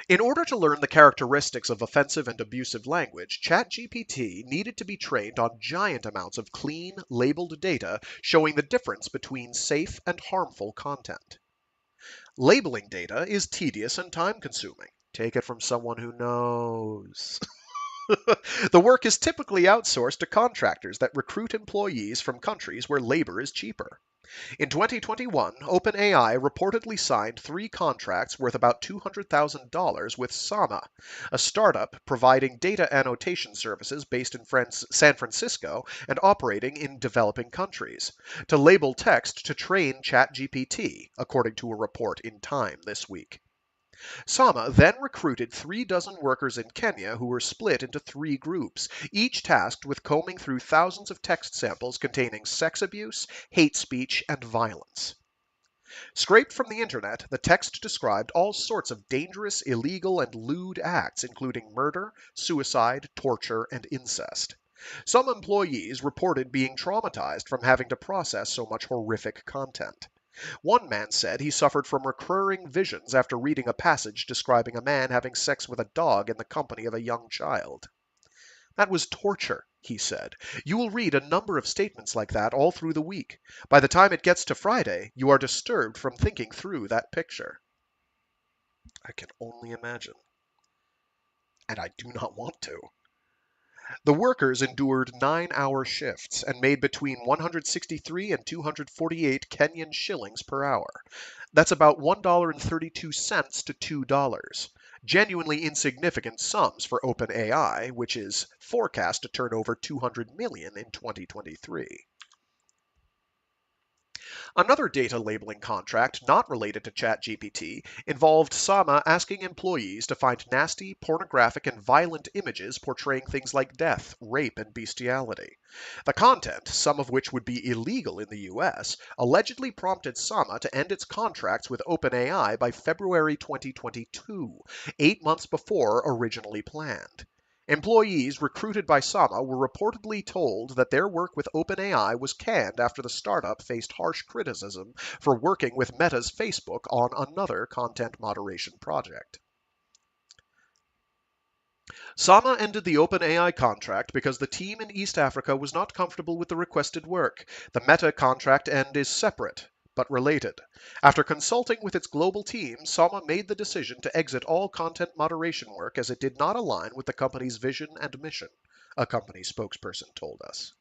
In order to learn the characteristics of offensive and abusive language, ChatGPT needed to be trained on giant amounts of clean, labeled data showing the difference between safe and harmful content. Labeling data is tedious and time-consuming. Take it from someone who knows. The work is typically outsourced to contractors that recruit employees from countries where labor is cheaper. In 2021, OpenAI reportedly signed 3 contracts worth about $200,000 with Sama, a startup providing data annotation services based in San Francisco and operating in developing countries, to label text to train ChatGPT, according to a report in Time this week. Sama then recruited 36 workers in Kenya who were split into 3 groups, each tasked with combing through thousands of text samples containing sex abuse, hate speech, and violence. Scraped from the internet, the text described all sorts of dangerous, illegal, and lewd acts, including murder, suicide, torture, and incest. Some employees reported being traumatized from having to process so much horrific content. One man said he suffered from recurring visions after reading a passage describing a man having sex with a dog in the company of a young child. That was torture, he said. You will read a number of statements like that all through the week. By the time it gets to Friday, you are disturbed from thinking through that picture. I can only imagine. And I do not want to. The workers endured 9-hour shifts and made between 163 and 248 Kenyan shillings per hour. That's about $1.32 to $2. Genuinely insignificant sums for OpenAI, which is forecast to turn over $200 million in 2023. Another data labeling contract, not related to ChatGPT, involved Sama asking employees to find nasty, pornographic, and violent images portraying things like death, rape, and bestiality. The content, some of which would be illegal in the US, allegedly prompted Sama to end its contracts with OpenAI by February 2022, 8 months before originally planned. Employees recruited by Sama were reportedly told that their work with OpenAI was canned after the startup faced harsh criticism for working with Meta's Facebook on another content moderation project. Sama ended the OpenAI contract because the team in East Africa was not comfortable with the requested work. The Meta contract end is separate, but related. After consulting with its global team, Sama made the decision to exit all content moderation work as it did not align with the company's vision and mission, a company spokesperson told us.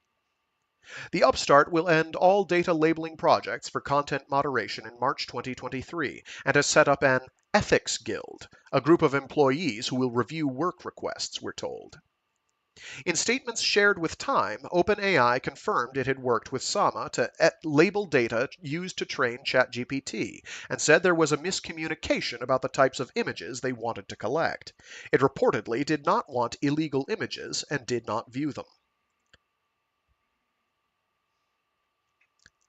The upstart will end all data labeling projects for content moderation in March 2023 and has set up an ethics guild, a group of employees who will review work requests, we're told. In statements shared with Time, OpenAI confirmed it had worked with Sama to label data used to train ChatGPT and said there was a miscommunication about the types of images they wanted to collect. It reportedly did not want illegal images and did not view them.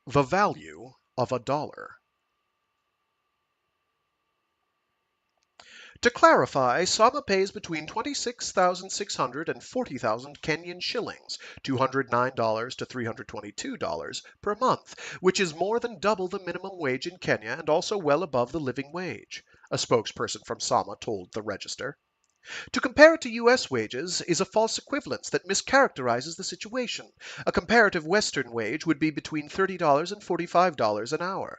The value of $1. To clarify, Sama pays between 26,600 and 40,000 Kenyan shillings, $209 to $322 per month, which is more than double the minimum wage in Kenya and also well above the living wage, a spokesperson from Sama told the Register. To compare it to U.S. wages is a false equivalence that mischaracterizes the situation. A comparative Western wage would be between $30 and $45 an hour.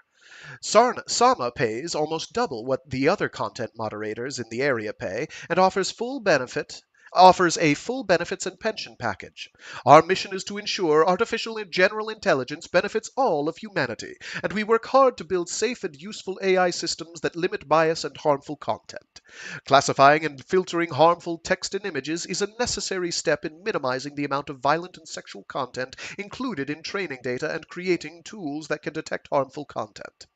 Sama pays almost double what the other content moderators in the area pay and offers a full benefits and pension package. Our mission is to ensure artificial and general intelligence benefits all of humanity, and we work hard to build safe and useful AI systems that limit bias and harmful content. Classifying and filtering harmful text and images is a necessary step in minimizing the amount of violent and sexual content included in training data and creating tools that can detect harmful content.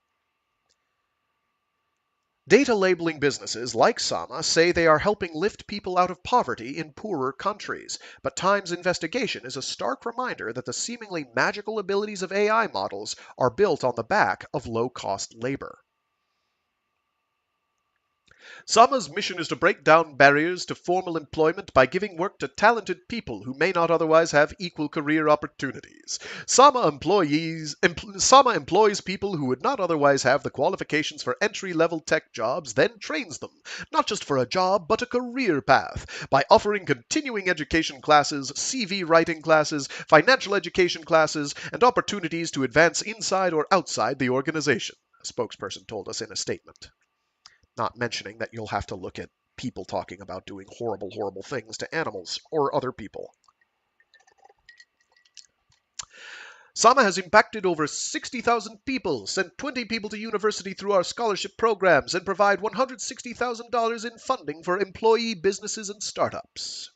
Data labeling businesses like Sama say they are helping lift people out of poverty in poorer countries, but Time's investigation is a stark reminder that the seemingly magical abilities of AI models are built on the back of low-cost labor. Sama's mission is to break down barriers to formal employment by giving work to talented people who may not otherwise have equal career opportunities. Sama employs people who would not otherwise have the qualifications for entry-level tech jobs, then trains them, not just for a job, but a career path, by offering continuing education classes, CV writing classes, financial education classes, and opportunities to advance inside or outside the organization, a spokesperson told us in a statement. Not mentioning that you'll have to look at people talking about doing horrible, horrible things to animals or other people. Sama has impacted over 60,000 people, sent 20 people to university through our scholarship programs, and provide $160,000 in funding for employee businesses and startups.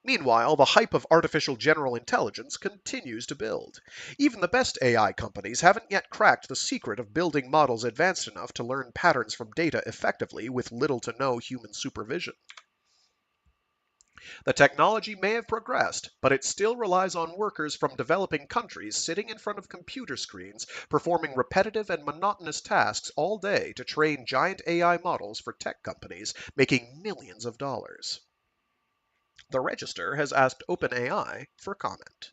Meanwhile, the hype of artificial general intelligence continues to build. Even the best AI companies haven't yet cracked the secret of building models advanced enough to learn patterns from data effectively with little to no human supervision. The technology may have progressed, but it still relies on workers from developing countries sitting in front of computer screens, performing repetitive and monotonous tasks all day to train giant AI models for tech companies, making millions of dollars. The Register has asked OpenAI for comment.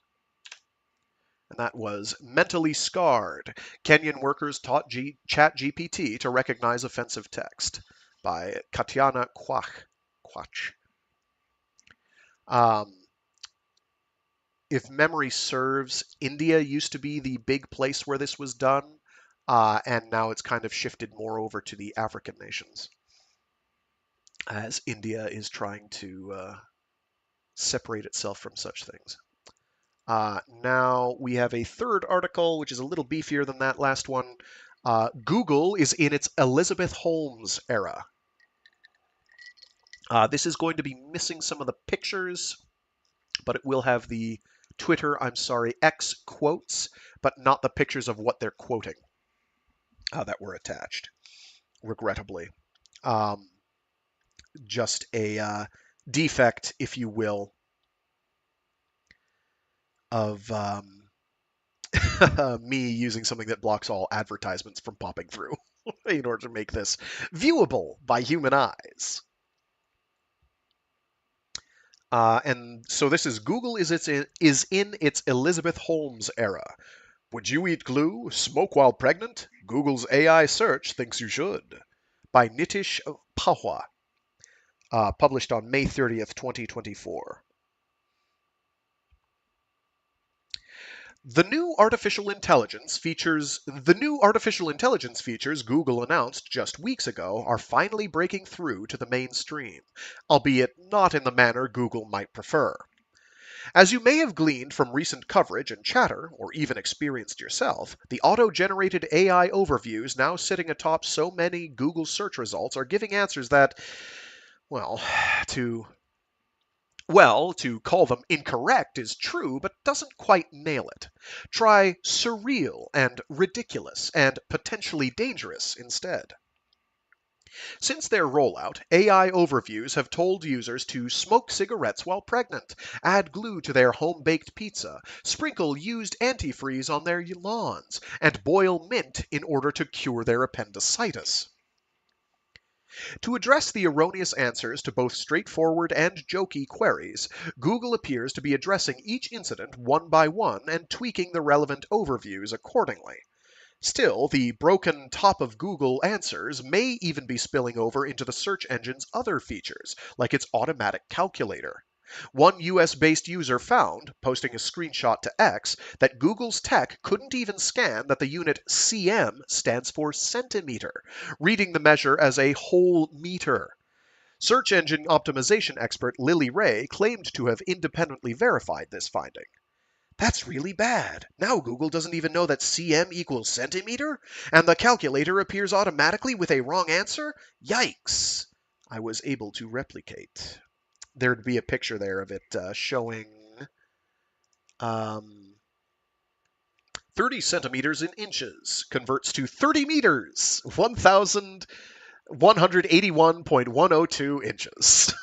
And that was Mentally Scarred. Kenyan workers taught ChatGPT to recognize offensive text by Katyanna Quach. Um, if memory serves, India used to be the big place where this was done, and now it's kind of shifted more over to the African nations, as India is trying to separate itself from such things. Now we have a third article, which is a little beefier than that last one. Google is in its Elizabeth Holmes era. This is going to be missing some of the pictures, but it will have the X quotes, but not the pictures of what they're quoting that were attached, regrettably. Just a defect, if you will, of me using something that blocks all advertisements from popping through in order to make this viewable by human eyes. And so this is Google is in its Elizabeth Holmes era. Would you eat glue? Smoke while pregnant? Google's AI search thinks you should. By Nitish Pahwa, published on May 30th, 2024. The new artificial intelligence features Google announced just weeks ago are finally breaking through to the mainstream, albeit not in the manner Google might prefer. As you may have gleaned from recent coverage and chatter, or even experienced yourself, the auto-generated AI overviews now sitting atop so many Google search results are giving answers that, well, to call them incorrect is true, but doesn't quite nail it. Try surreal and ridiculous and potentially dangerous instead. Since their rollout, AI overviews have told users to smoke cigarettes while pregnant, add glue to their home-baked pizza, sprinkle used antifreeze on their lawns, and boil mint in order to cure their appendicitis. To address the erroneous answers to both straightforward and jokey queries, Google appears to be addressing each incident one by one and tweaking the relevant overviews accordingly. Still, the broken top of Google answers may even be spilling over into the search engine's other features, like its automatic calculator. One US-based user found, posting a screenshot to X, that Google's tech couldn't even scan that the unit cm stands for centimeter, reading the measure as a whole meter. Search engine optimization expert Lily Ray claimed to have independently verified this finding. That's really bad. Now Google doesn't even know that cm equals centimeter? And the calculator appears automatically with a wrong answer? Yikes! I was able to replicate. There'd be a picture there of it showing 30 centimeters in inches converts to 30 meters, 1,181.102 inches.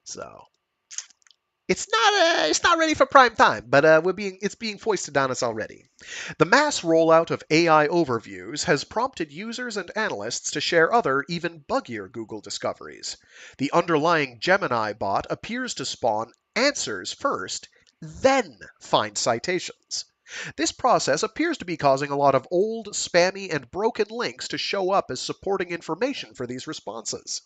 So it's not ready for prime time, but it's being foisted on us already. The mass rollout of AI overviews has prompted users and analysts to share other, even buggier Google discoveries. The underlying Gemini bot appears to spawn answers first, then find citations. This process appears to be causing a lot of old, spammy, and broken links to show up as supporting information for these responses.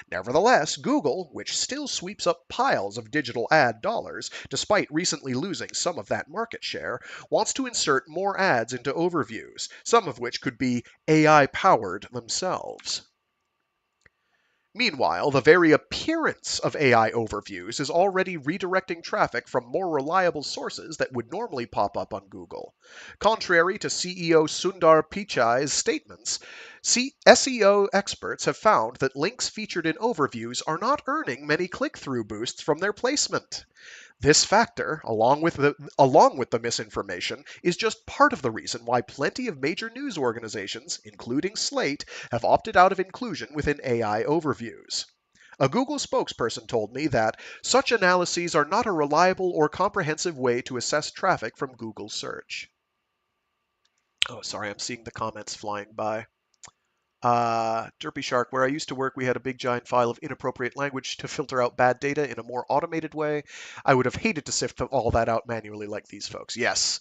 Nevertheless, Google, which still sweeps up piles of digital ad dollars, despite recently losing some of that market share, wants to insert more ads into overviews, some of which could be AI-powered themselves. Meanwhile, the very appearance of AI overviews is already redirecting traffic from more reliable sources that would normally pop up on Google. Contrary to CEO Sundar Pichai's statements, SEO experts have found that links featured in overviews are not earning many click-through boosts from their placement. This factor, along with the misinformation, is just part of the reason why plenty of major news organizations, including Slate, have opted out of inclusion within AI overviews. A Google spokesperson told me that such analyses are not a reliable or comprehensive way to assess traffic from Google search. Oh, sorry, I'm seeing the comments flying by. Derpy Shark, where I used to work, we had a big giant file of inappropriate language to filter out bad data in a more automated way. I would have hated to sift all that out manually like these folks. Yes.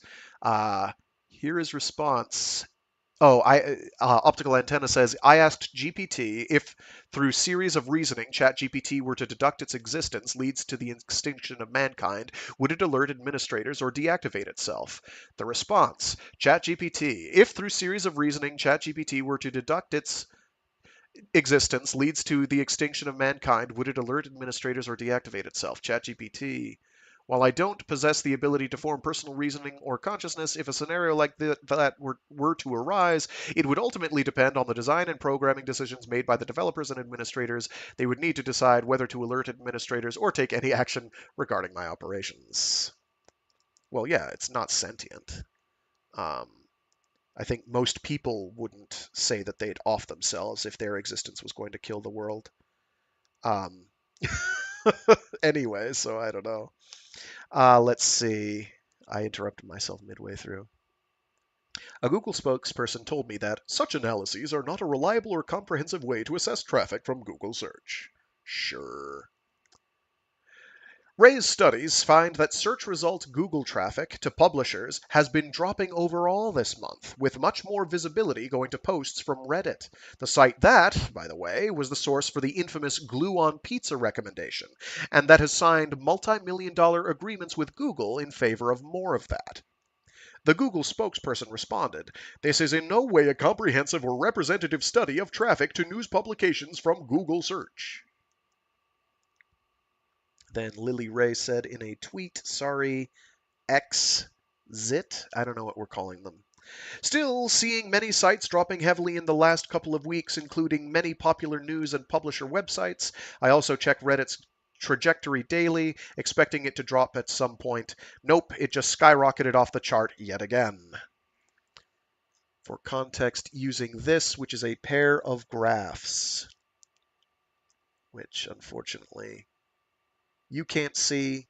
Here is response. Oh, Optical Antenna says, I asked GPT if, through series of reasoning, ChatGPT were to deduct its existence leads to the extinction of mankind, would it alert administrators or deactivate itself? The response, ChatGPT, if through series of reasoning, ChatGPT were to deduct its existence leads to the extinction of mankind, would it alert administrators or deactivate itself? ChatGPT. While I don't possess the ability to form personal reasoning or consciousness, if a scenario like that were to arise, it would ultimately depend on the design and programming decisions made by the developers and administrators. They would need to decide whether to alert administrators or take any action regarding my operations. Well, yeah, it's not sentient. I think most people wouldn't say that they'd off themselves if their existence was going to kill the world. Um, anyway, so I don't know. Let's see. I interrupted myself midway through. A Google spokesperson told me that such analyses are not a reliable or comprehensive way to assess traffic from Google search. Sure. Ray's studies find that search result Google traffic to publishers has been dropping overall this month, with much more visibility going to posts from Reddit. The site that, by the way, was the source for the infamous glue on pizza recommendation, and that has signed multi-million-dollar agreements with Google in favor of more of that. The Google spokesperson responded, "This is in no way a comprehensive or representative study of traffic to news publications from Google search." Then Lily Ray said in a tweet, sorry, X-Zit? I don't know what we're calling them. Still seeing many sites dropping heavily in the last couple of weeks, including many popular news and publisher websites. I also check Reddit's trajectory daily, expecting it to drop at some point. Nope, it just skyrocketed off the chart yet again. For context, using this, which is a pair of graphs, which unfortunately you can't see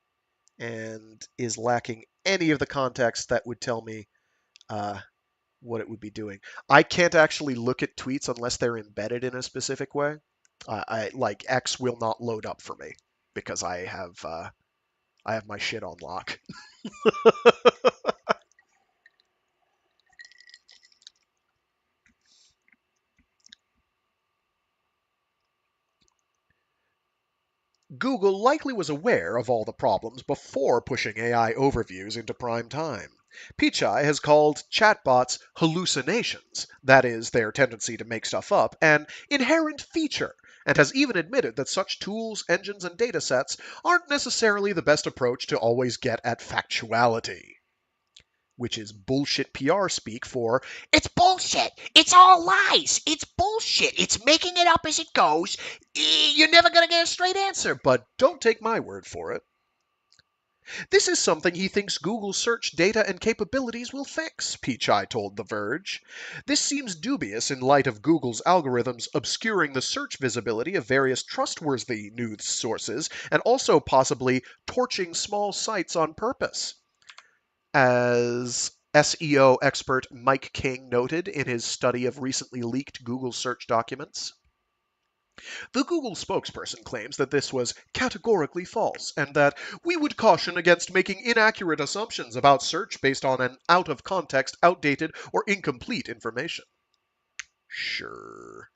and is lacking any of the context that would tell me what it would be doing. I can't actually look at tweets unless they're embedded in a specific way. Like X will not load up for me because I have my shit on lock. Google likely was aware of all the problems before pushing AI overviews into prime time. Pichai has called chatbots hallucinations, that is, their tendency to make stuff up, an inherent feature, and has even admitted that such tools, engines, and datasets aren't necessarily the best approach to always get at factuality. Which is bullshit PR speak for, It's bullshit. It's all lies. It's bullshit. It's making it up as it goes. You're never going to get a straight answer. but don't take my word for it. This is something he thinks Google's search data and capabilities will fix, Pichai told The Verge. This seems dubious in light of Google's algorithms obscuring the search visibility of various trustworthy news sources and also possibly torching small sites on purpose. As SEO expert Mike King noted in his study of recently leaked Google search documents. The Google spokesperson claims that this was categorically false and that we would caution against making inaccurate assumptions about search based on an out of context, outdated, or incomplete information. Sure.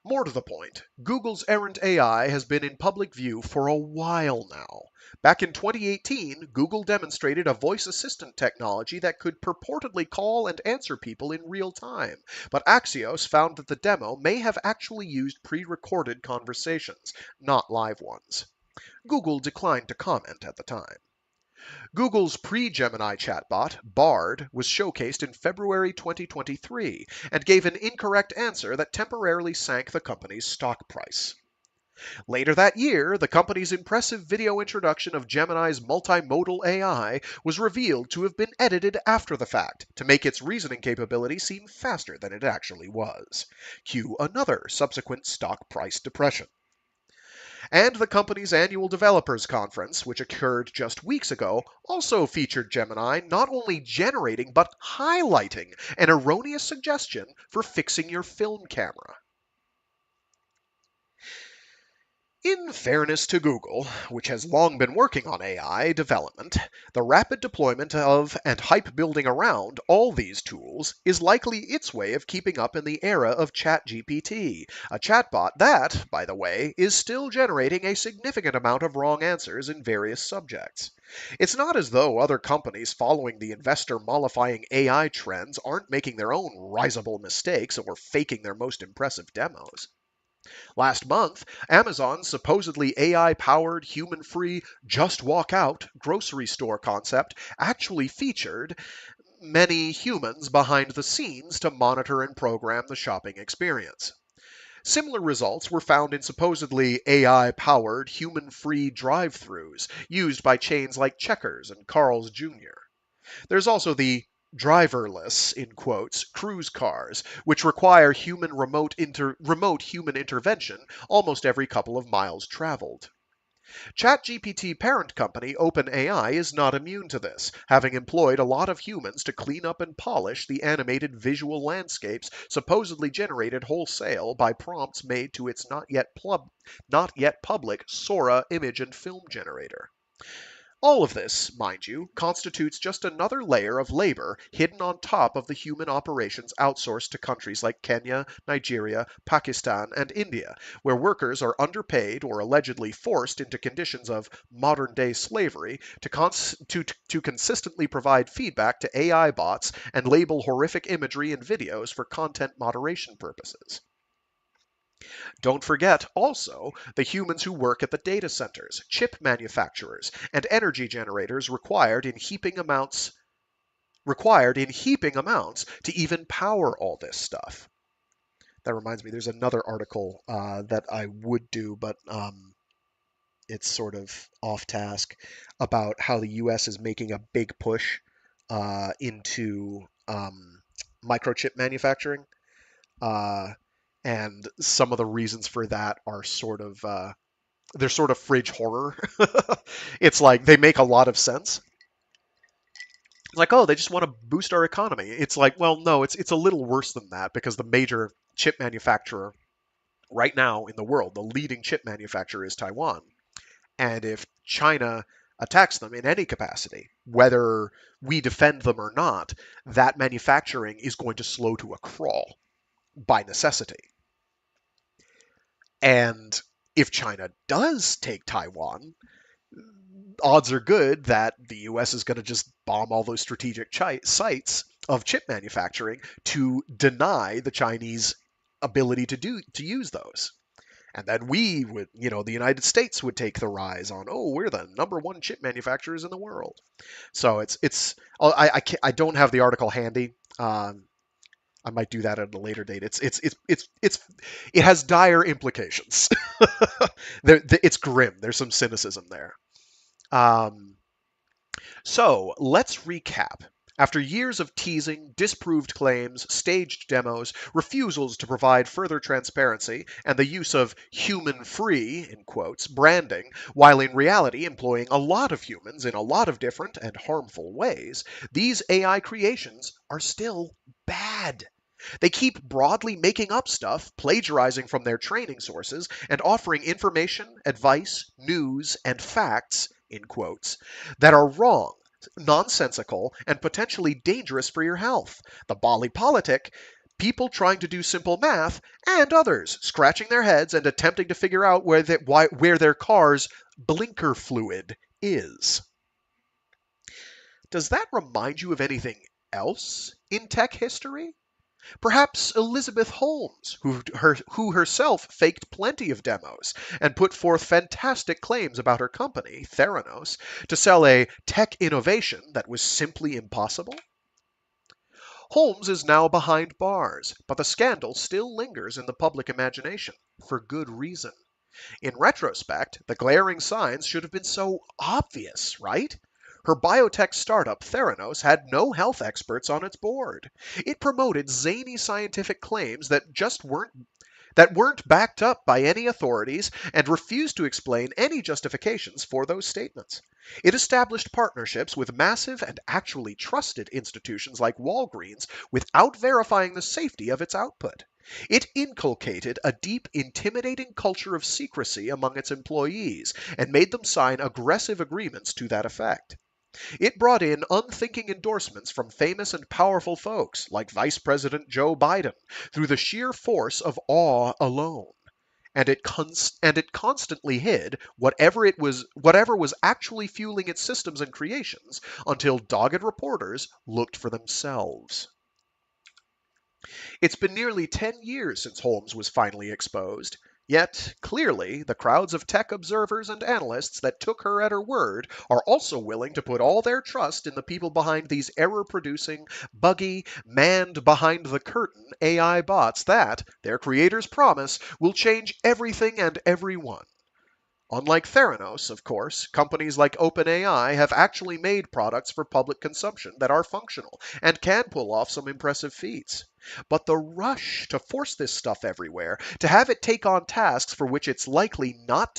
More to the point, Google's errant AI has been in public view for a while now. Back in 2018, Google demonstrated a voice assistant technology that could purportedly call and answer people in real time, but Axios found that the demo may have actually used pre-recorded conversations, not live ones. Google declined to comment at the time. Google's pre-Gemini chatbot, Bard, was showcased in February 2023 and gave an incorrect answer that temporarily sank the company's stock price. Later that year, the company's impressive video introduction of Gemini's multimodal AI was revealed to have been edited after the fact to make its reasoning capability seem faster than it actually was. Cue another subsequent stock price depression. And the company's annual developers conference, which occurred just weeks ago, also featured Gemini not only generating but highlighting an erroneous suggestion for fixing your film camera. In fairness to Google, which has long been working on AI development, the rapid deployment of and hype building around all these tools is likely its way of keeping up in the era of ChatGPT, a chatbot that, by the way, is still generating a significant amount of wrong answers in various subjects. It's not as though other companies following the investor-mollifying AI trends aren't making their own risible mistakes or faking their most impressive demos. Last month, Amazon's supposedly AI-powered, human-free, just walk out grocery store concept actually featured many humans behind the scenes to monitor and program the shopping experience. Similar results were found in supposedly AI-powered, human-free drive-thrus used by chains like Checkers and Carl's Jr. There's also the driverless, in quotes, cruise cars, which require remote human intervention almost every couple of miles traveled. ChatGPT parent company OpenAI is not immune to this, having employed a lot of humans to clean up and polish the animated visual landscapes supposedly generated wholesale by prompts made to its not yet public Sora image and film generator. All of this, mind you, constitutes just another layer of labor hidden on top of the human operations outsourced to countries like Kenya, Nigeria, Pakistan, and India, where workers are underpaid or allegedly forced into conditions of modern-day slavery to consistently provide feedback to AI bots and label horrific imagery and videos for content moderation purposes. Don't forget, also, the humans who work at the data centers, chip manufacturers, and energy generators required in heaping amounts to even power all this stuff. That reminds me, there's another article that I would do, but it's sort of off task, about how the U.S. is making a big push into microchip manufacturing. And some of the reasons for that are they're sort of fridge horror. It's like they make a lot of sense. Like, oh, they just want to boost our economy. It's like, well, no, it's a little worse than that, because the major chip manufacturer right now in the world, the leading chip manufacturer, is Taiwan. And if China attacks them in any capacity, whether we defend them or not, that manufacturing is going to slow to a crawl by necessity. And if China does take Taiwan, odds are good that the US is going to just bomb all those strategic sites of chip manufacturing to deny the Chinese ability to use those. And then we would, the United States would take the rise on, oh, we're the number one chip manufacturers in the world. So I don't have the article handy. I might do that at a later date. It has dire implications. It's grim. There's some cynicism there. So let's recap. After years of teasing, disproved claims, staged demos, refusals to provide further transparency, and the use of human free, in quotes, branding, while in reality employing a lot of humans in a lot of different and harmful ways, these AI creations are still bad. They keep broadly making up stuff, plagiarizing from their training sources, and offering information, advice, news, and facts, in quotes, that are wrong, nonsensical, and potentially dangerous for your health. The Bali politic, people trying to do simple math, and others scratching their heads and attempting to figure out where their car's blinker fluid is. Does that remind you of anything else in tech history? Perhaps Elizabeth Holmes, who herself faked plenty of demos and put forth fantastic claims about her company, Theranos, to sell a tech innovation that was simply impossible? Holmes is now behind bars, but the scandal still lingers in the public imagination, for good reason. In retrospect, the glaring signs should have been so obvious, right? Her biotech startup, Theranos, had no health experts on its board. It promoted zany scientific claims that weren't backed up by any authorities and refused to explain any justifications for those statements. It established partnerships with massive and actually trusted institutions like Walgreens without verifying the safety of its output. It inculcated a deep, intimidating culture of secrecy among its employees and made them sign aggressive agreements to that effect. It brought in unthinking endorsements from famous and powerful folks like Vice President Joe Biden through the sheer force of awe alone. And it constantly hid whatever was actually fueling its systems and creations until dogged reporters looked for themselves. It's been nearly 10 years since Holmes was finally exposed. Yet, clearly, the crowds of tech observers and analysts that took her at her word are also willing to put all their trust in the people behind these error producing, buggy, manned behind the curtain AI bots that, their creators promise, will change everything and everyone. Unlike Theranos, of course, companies like OpenAI have actually made products for public consumption that are functional and can pull off some impressive feats. But the rush to force this stuff everywhere, to have it take on tasks for which it's likely not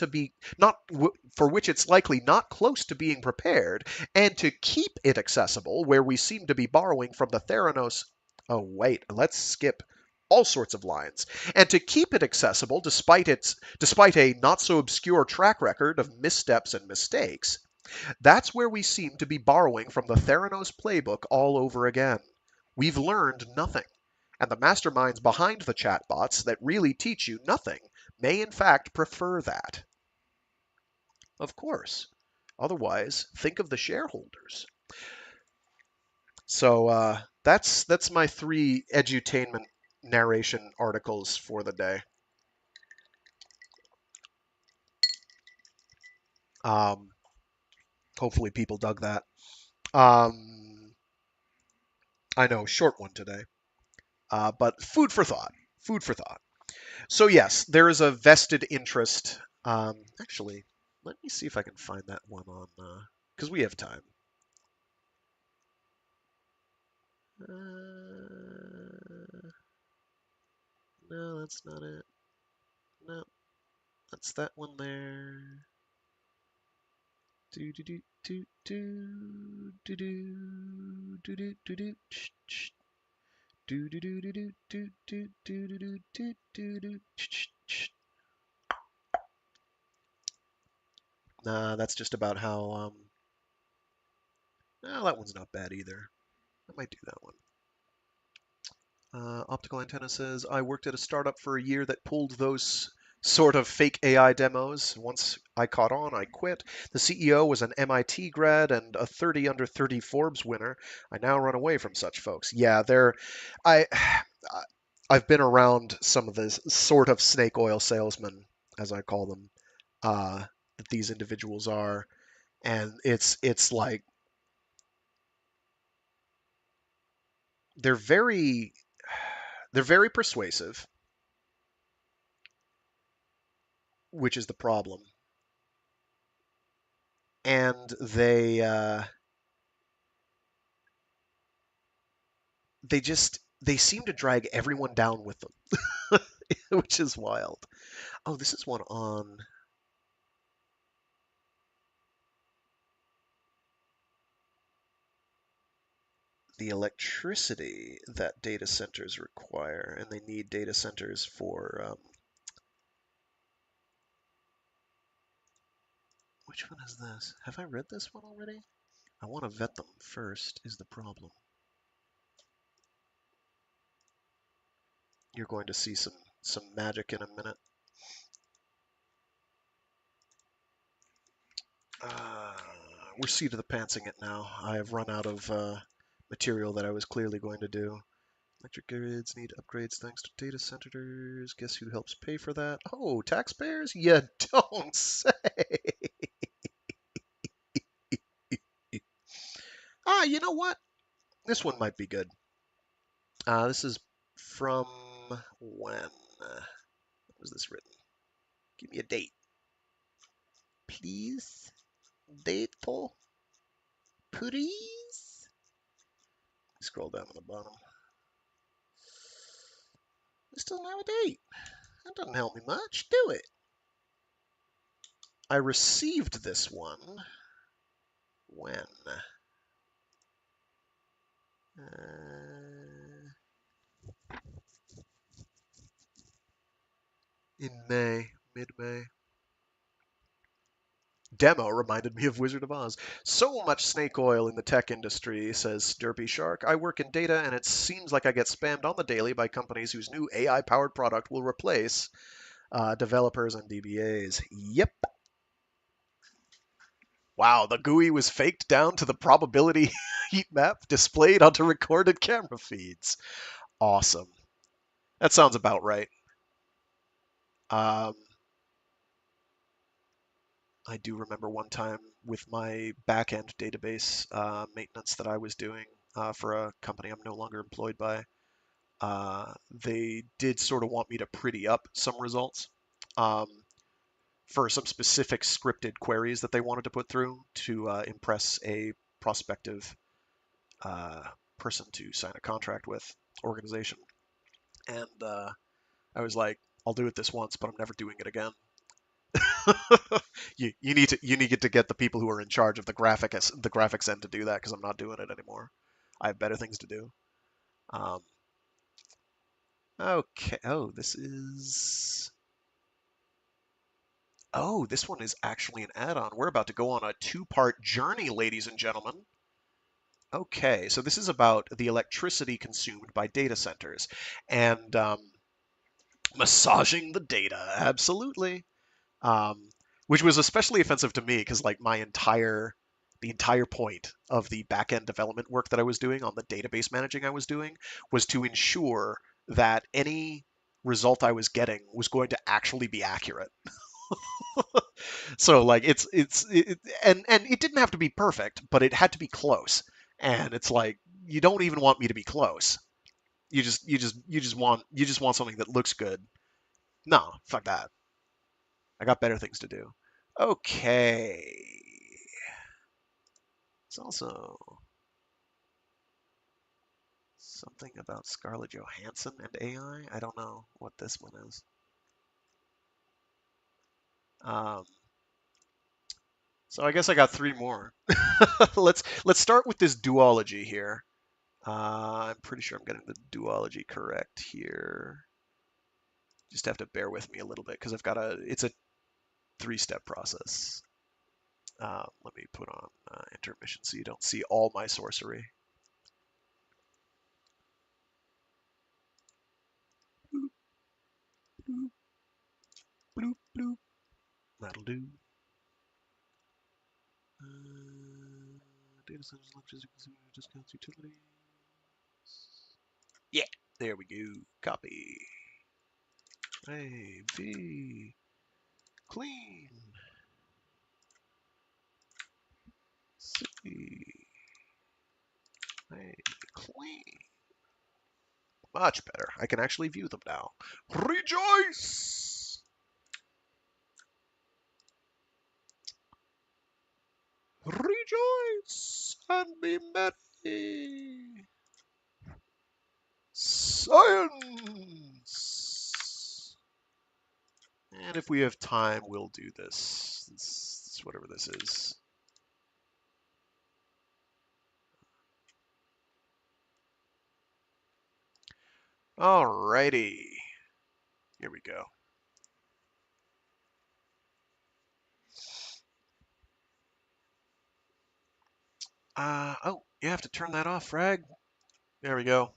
close to being prepared, and to keep it accessible where we seem to be borrowing from the Theranos. Oh wait, let's skip all sorts of lines. And to keep it accessible despite a not so obscure track record of missteps and mistakes, that's where we seem to be borrowing from the Theranos playbook all over again. We've learned nothing, and the masterminds behind the chatbots that really teach you nothing may in fact prefer that. Of course. Otherwise, think of the shareholders. So that's my three edutainment narration articles for the day. Um, Hopefully people dug that. Um, I know, short one today, but food for thought. Food for thought. So yes, there is a vested interest. Actually, let me see if I can find that one on, because we have time. No, that's not it. No, that's that one there. Do do do do do do do do do do do. Do do do do do do do do do do do do. Nah, that's just about how. No, that one's not bad either. I might do that one. Optical Antenna says, I worked at a startup for a year that pulled those sort of fake AI demos. Once I caught on, I quit. The CEO was an MIT grad and a 30 under 30 Forbes winner. I now run away from such folks. Yeah, I, I've been around some of this sort of snake oil salesmen, as I call them, that these individuals are, and it's like they're very they're very persuasive, which is the problem. And they seem to drag everyone down with them, which is wild. Oh, this is one on the electricity that data centers require, and they need data centers for which one is this? Have I read this one already? I want to vet them first, is the problem. You're going to see some magic in a minute. We're seat of the pantsing it now. I have run out of material that I was clearly going to do. Electric grids need upgrades thanks to data centers. Guess who helps pay for that? Oh, taxpayers? You don't say. You know what? This one might be good. This is from when? Was this written? Give me a date. Please? Date, please? Scroll down to the bottom. This doesn't have a date. That doesn't help me much, do it? I received this one when? In May, mid-May. Demo reminded me of Wizard of Oz. So much snake oil in the tech industry, says Derpy Shark. I work in data, and it seems like I get spammed on the daily by companies whose new AI-powered product will replace developers and DBAs. Yep. Wow, the GUI was faked down to the probability heat map displayed onto recorded camera feeds. Awesome. That sounds about right. I do remember one time with my backend database maintenance that I was doing for a company I'm no longer employed by. They did sort of want me to pretty up some results for some specific scripted queries that they wanted to put through to impress a prospective person to sign a contract with, organization. And I was like, I'll do it this once, but I'm never doing it again. you need to get the people who are in charge of the graphics end to do that, because I'm not doing it anymore. I have better things to do. Okay. Oh, this one is actually an add-on. We're about to go on a two-part journey, ladies and gentlemen. Okay, so this is about the electricity consumed by data centers and massaging the data. Absolutely. Um, which was especially offensive to me because like the entire point of the back-end development work that I was doing on the database managing I was doing was to ensure that any result I was getting was going to actually be accurate. So like and it didn't have to be perfect, but it had to be close. And it's like you don't even want me to be close. You just want something that looks good. No, fuck that. I got better things to do. Okay. It's also something about Scarlett Johansson and AI. I don't know what this one is. Um, so I guess I got three more. let's start with this duology here. I'm pretty sure I'm getting the duology correct here. Just have to bear with me a little bit because it's a three-step process. Let me put on intermission so you don't see all my sorcery. Bloop, bloop, bloop, bloop. That'll do. Data centers, electricity consuming discounts, utilities. Yeah, there we go. Copy. A, V, clean. C, A, clean. Much better. I can actually view them now. Rejoice! Rejoice and be merry. Science! And if we have time, we'll do this. This whatever this is. Alrighty. Here we go. Oh, you have to turn that off, Frag. There we go.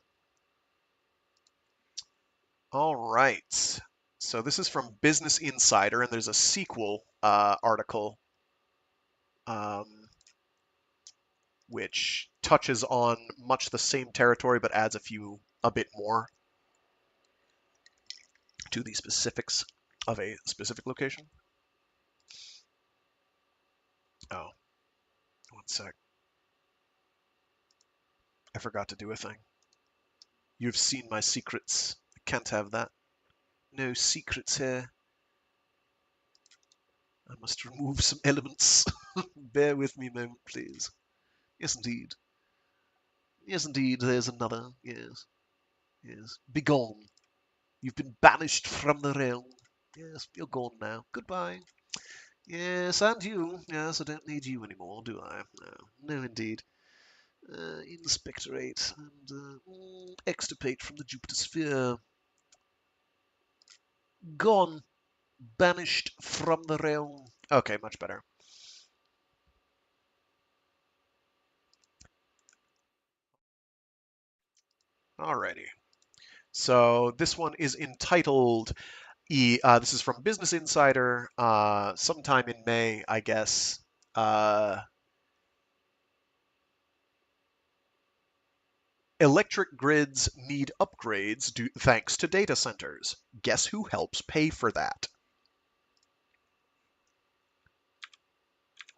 All right. So this is from Business Insider, and there's a sequel article which touches on much the same territory but adds a bit more to the specifics of a specific location. Oh, one sec. I forgot to do a thing. You've seen my secrets. I can't have that. No secrets here. I must remove some elements. Bear with me a moment, please. Yes, indeed. Yes, indeed, there's another. Yes. Yes. Begone. You've been banished from the realm. Yes, you're gone now. Goodbye. Yes, and you. Yes, I don't need you anymore, do I? No, no, indeed. Inspectorate and extirpate from the Jupiter sphere. Gone. Banished from the realm. Okay, much better. Alrighty. So this one is entitled this is from Business Insider, sometime in May, I guess. Electric grids need upgrades thanks to data centers. Guess who helps pay for that?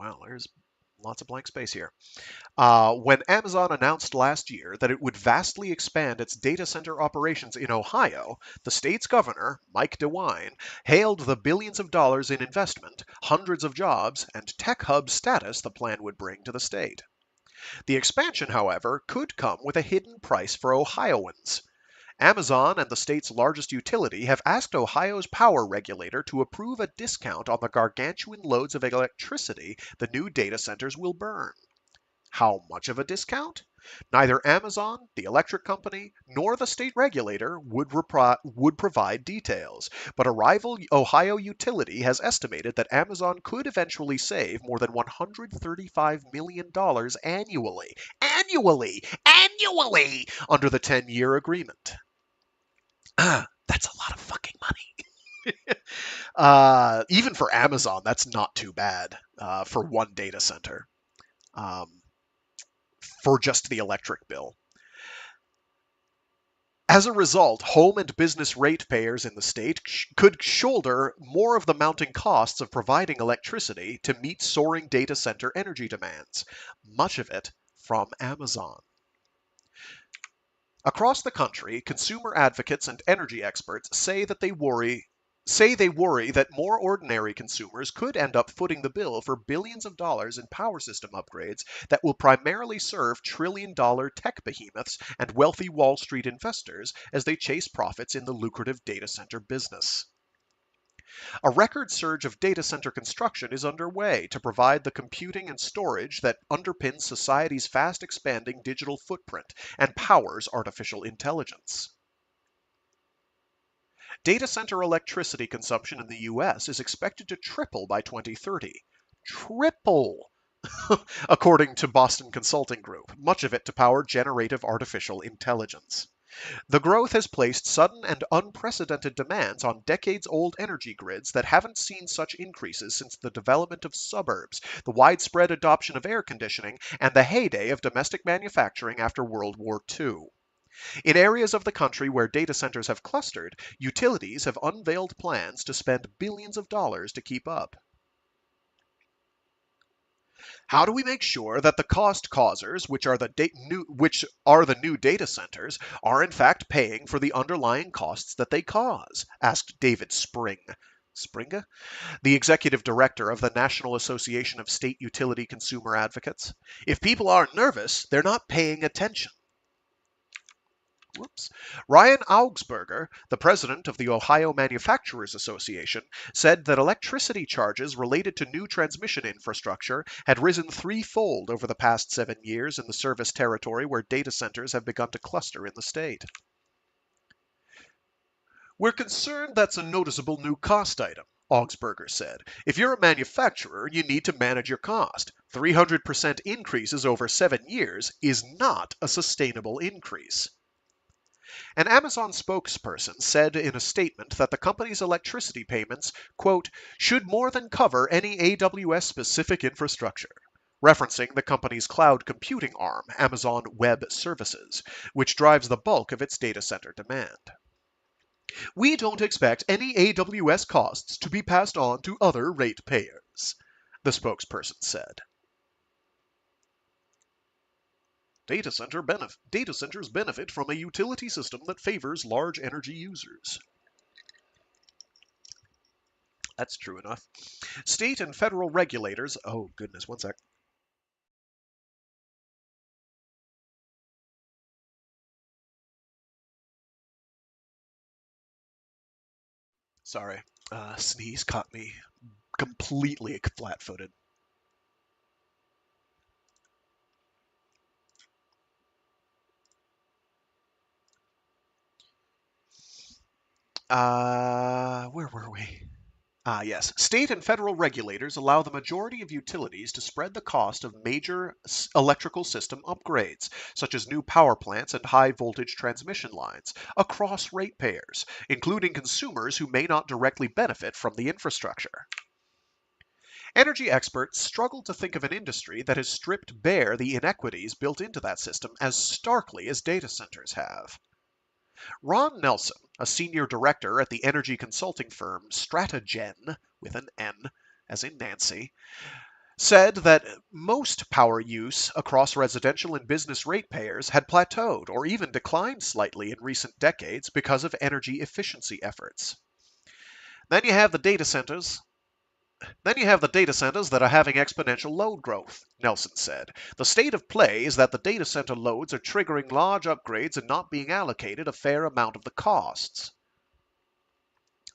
Wow, there's lots of blank space here. When Amazon announced last year that it would vastly expand its data center operations in Ohio, the state's governor, Mike DeWine, hailed the billions of dollars in investment, hundreds of jobs, and tech hub status the plan would bring to the state. The expansion, however, could come with a hidden price for Ohioans. Amazon and the state's largest utility have asked Ohio's power regulator to approve a discount on the gargantuan loads of electricity the new data centers will burn. How much of a discount? Neither Amazon, the electric company, nor the state regulator would provide details, but a rival Ohio utility has estimated that Amazon could eventually save more than $135 million annually under the 10-year agreement. That's a lot of fucking money. Even for Amazon, that's not too bad for one data center. For just the electric bill. As a result, home and business ratepayers in the state could shoulder more of the mounting costs of providing electricity to meet soaring data center energy demands, much of it from Amazon. Across the country, consumer advocates and energy experts say they worry that more ordinary consumers could end up footing the bill for billions of dollars in power system upgrades that will primarily serve trillion-dollar tech behemoths and wealthy Wall Street investors as they chase profits in the lucrative data center business. A record surge of data center construction is underway to provide the computing and storage that underpins society's fast expanding digital footprint and powers artificial intelligence. Data center electricity consumption in the US is expected to triple by 2030. Triple! According to Boston Consulting Group, much of it to power generative artificial intelligence. The growth has placed sudden and unprecedented demands on decades-old energy grids that haven't seen such increases since the development of suburbs, the widespread adoption of air conditioning, and the heyday of domestic manufacturing after World War II. In areas of the country where data centers have clustered, utilities have unveiled plans to spend billions of dollars to keep up. How do we make sure that the cost causers, which are the new data centers, are in fact paying for the underlying costs that they cause? Asked David Springa, the executive director of the National Association of State Utility Consumer Advocates. If people aren't nervous, they're not paying attention. Whoops. Ryan Augsburger, the president of the Ohio Manufacturers Association, said that electricity charges related to new transmission infrastructure had risen threefold over the past 7 years in the service territory where data centers have begun to cluster in the state. We're concerned that's a noticeable new cost item, Augsburger said. If you're a manufacturer, you need to manage your cost. 300% increases over 7 years is not a sustainable increase. An Amazon spokesperson said in a statement that the company's electricity payments, quote, should more than cover any AWS specific infrastructure, referencing the company's cloud computing arm, Amazon Web Services, which drives the bulk of its data center demand. We don't expect any AWS costs to be passed on to other ratepayers, the spokesperson said. Data centers benefit from a utility system that favors large energy users. That's true enough. State and federal regulators. Oh, goodness, one sec. Sorry. Sneeze caught me completely flat footed. Where were we? Yes. State and federal regulators allow the majority of utilities to spread the cost of major electrical system upgrades, such as new power plants and high voltage transmission lines, across ratepayers, including consumers who may not directly benefit from the infrastructure. Energy experts struggle to think of an industry that has stripped bare the inequities built into that system as starkly as data centers have. Ron Nelson, a senior director at the energy consulting firm Stratagen, with an N, as in Nancy, said that most power use across residential and business ratepayers had plateaued or even declined slightly in recent decades because of energy efficiency efforts. Then you have the data centers that are having exponential load growth, Nelson said. The state of play is that the data center loads are triggering large upgrades and not being allocated a fair amount of the costs.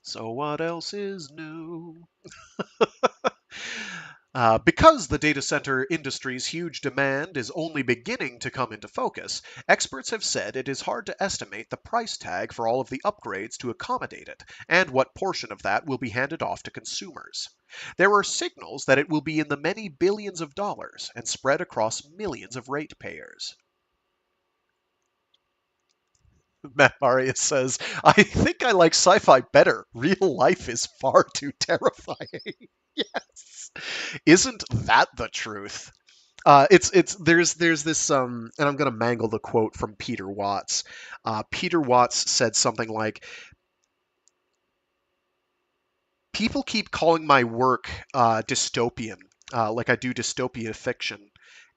So what else is new? Because the data center industry's huge demand is only beginning to come into focus, experts have said it is hard to estimate the price tag for all of the upgrades to accommodate it, and what portion of that will be handed off to consumers. There are signals that it will be in the many billions of dollars and spread across millions of ratepayers. Matt Marius says, I think I like sci-fi better. Real life is far too terrifying. Yes. Isn't that the truth? There's this and I'm gonna mangle the quote from Peter Watts. Peter Watts said something like, "People keep calling my work dystopian, like I do dystopian fiction,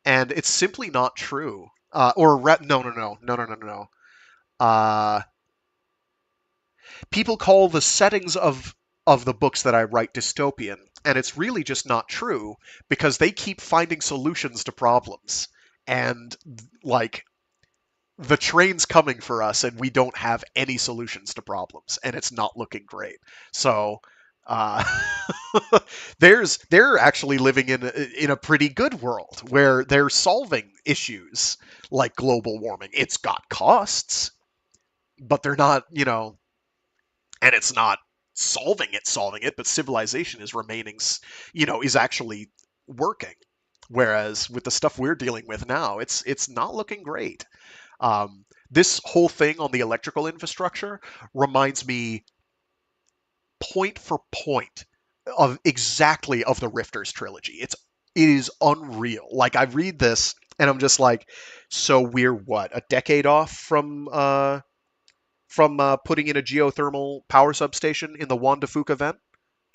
and it's simply not true." No. People call the settings of the books that I write dystopian, and it's really just not true because they keep finding solutions to problems, and like the train's coming for us, and we don't have any solutions to problems, and it's not looking great. So. Uh, they're actually living in a pretty good world where they're solving issues like global warming. It's got costs, but they're not, and it's not solving it, but civilization is remaining, is actually working. Whereas with the stuff we're dealing with now, it's not looking great. This whole thing on the electrical infrastructure reminds me point for point of exactly of the Rifters trilogy. It is unreal. Like I read this and I'm just like, so we're what, a decade off from putting in a geothermal power substation in the Juan de Fuca vent.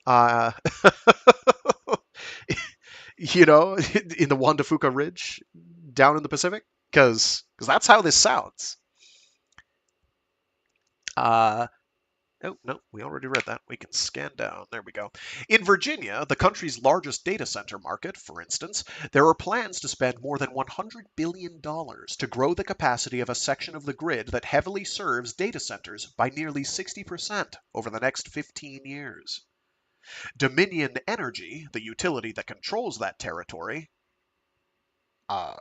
Uh, in the Juan de Fuca Ridge down in the Pacific, because that's how this sounds. Uh, Oh, no, we already read that. We can scan down. There we go. In Virginia, the country's largest data center market, for instance, there are plans to spend more than $100 billion to grow the capacity of a section of the grid that heavily serves data centers by nearly 60% over the next 15 years. Dominion Energy, the utility that controls that territory, uh,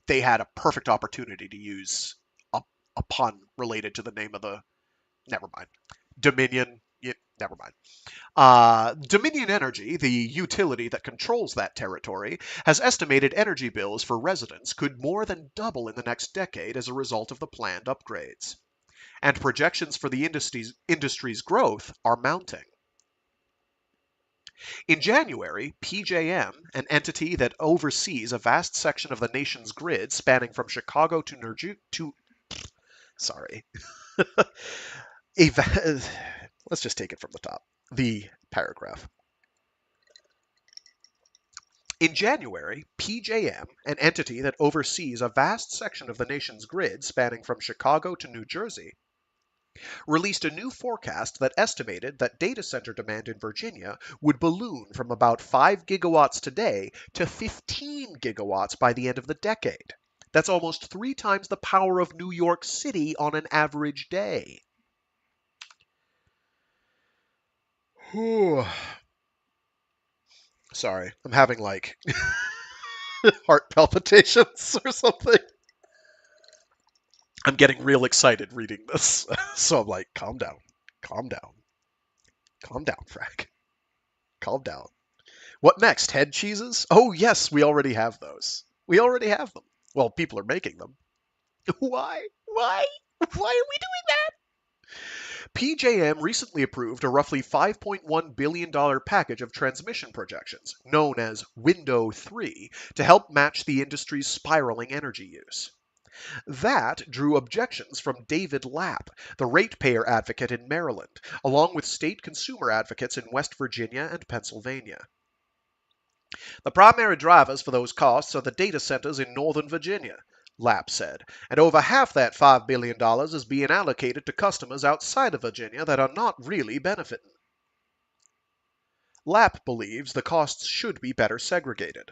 they had a perfect opportunity to use a pun related to the name of the. Never mind. Dominion. Never mind. Dominion Energy, the utility that controls that territory, has estimated energy bills for residents could more than double in the next decade as a result of the planned upgrades. And projections for the industry's growth are mounting. In January, PJM, an entity that oversees a vast section of the nation's grid spanning from Chicago to sorry. Let's just take it from the top. The paragraph. In January, PJM, an entity that oversees a vast section of the nation's grid spanning from Chicago to New Jersey, released a new forecast that estimated that data center demand in Virginia would balloon from about 5 gigawatts today to 15 gigawatts by the end of the decade. That's almost 3 times the power of New York City on an average day. Sorry, I'm having like heart palpitations or something. I'm getting real excited reading this. So I'm like, calm down. Calm down. Calm down, Frank. Calm down. What next? Head cheeses? Oh, yes, we already have those. We already have them. Well, people are making them. Why? Why? Why are we doing that? PJM recently approved a roughly $5.1 billion package of transmission projections, known as Window 3, to help match the industry's spiraling energy use. That drew objections from David Lapp, the ratepayer advocate in Maryland, along with state consumer advocates in West Virginia and Pennsylvania. The primary drivers for those costs are the data centers in Northern Virginia, Lapp said, and over half that $5 billion is being allocated to customers outside of Virginia that are not really benefiting. Lapp believes the costs should be better segregated.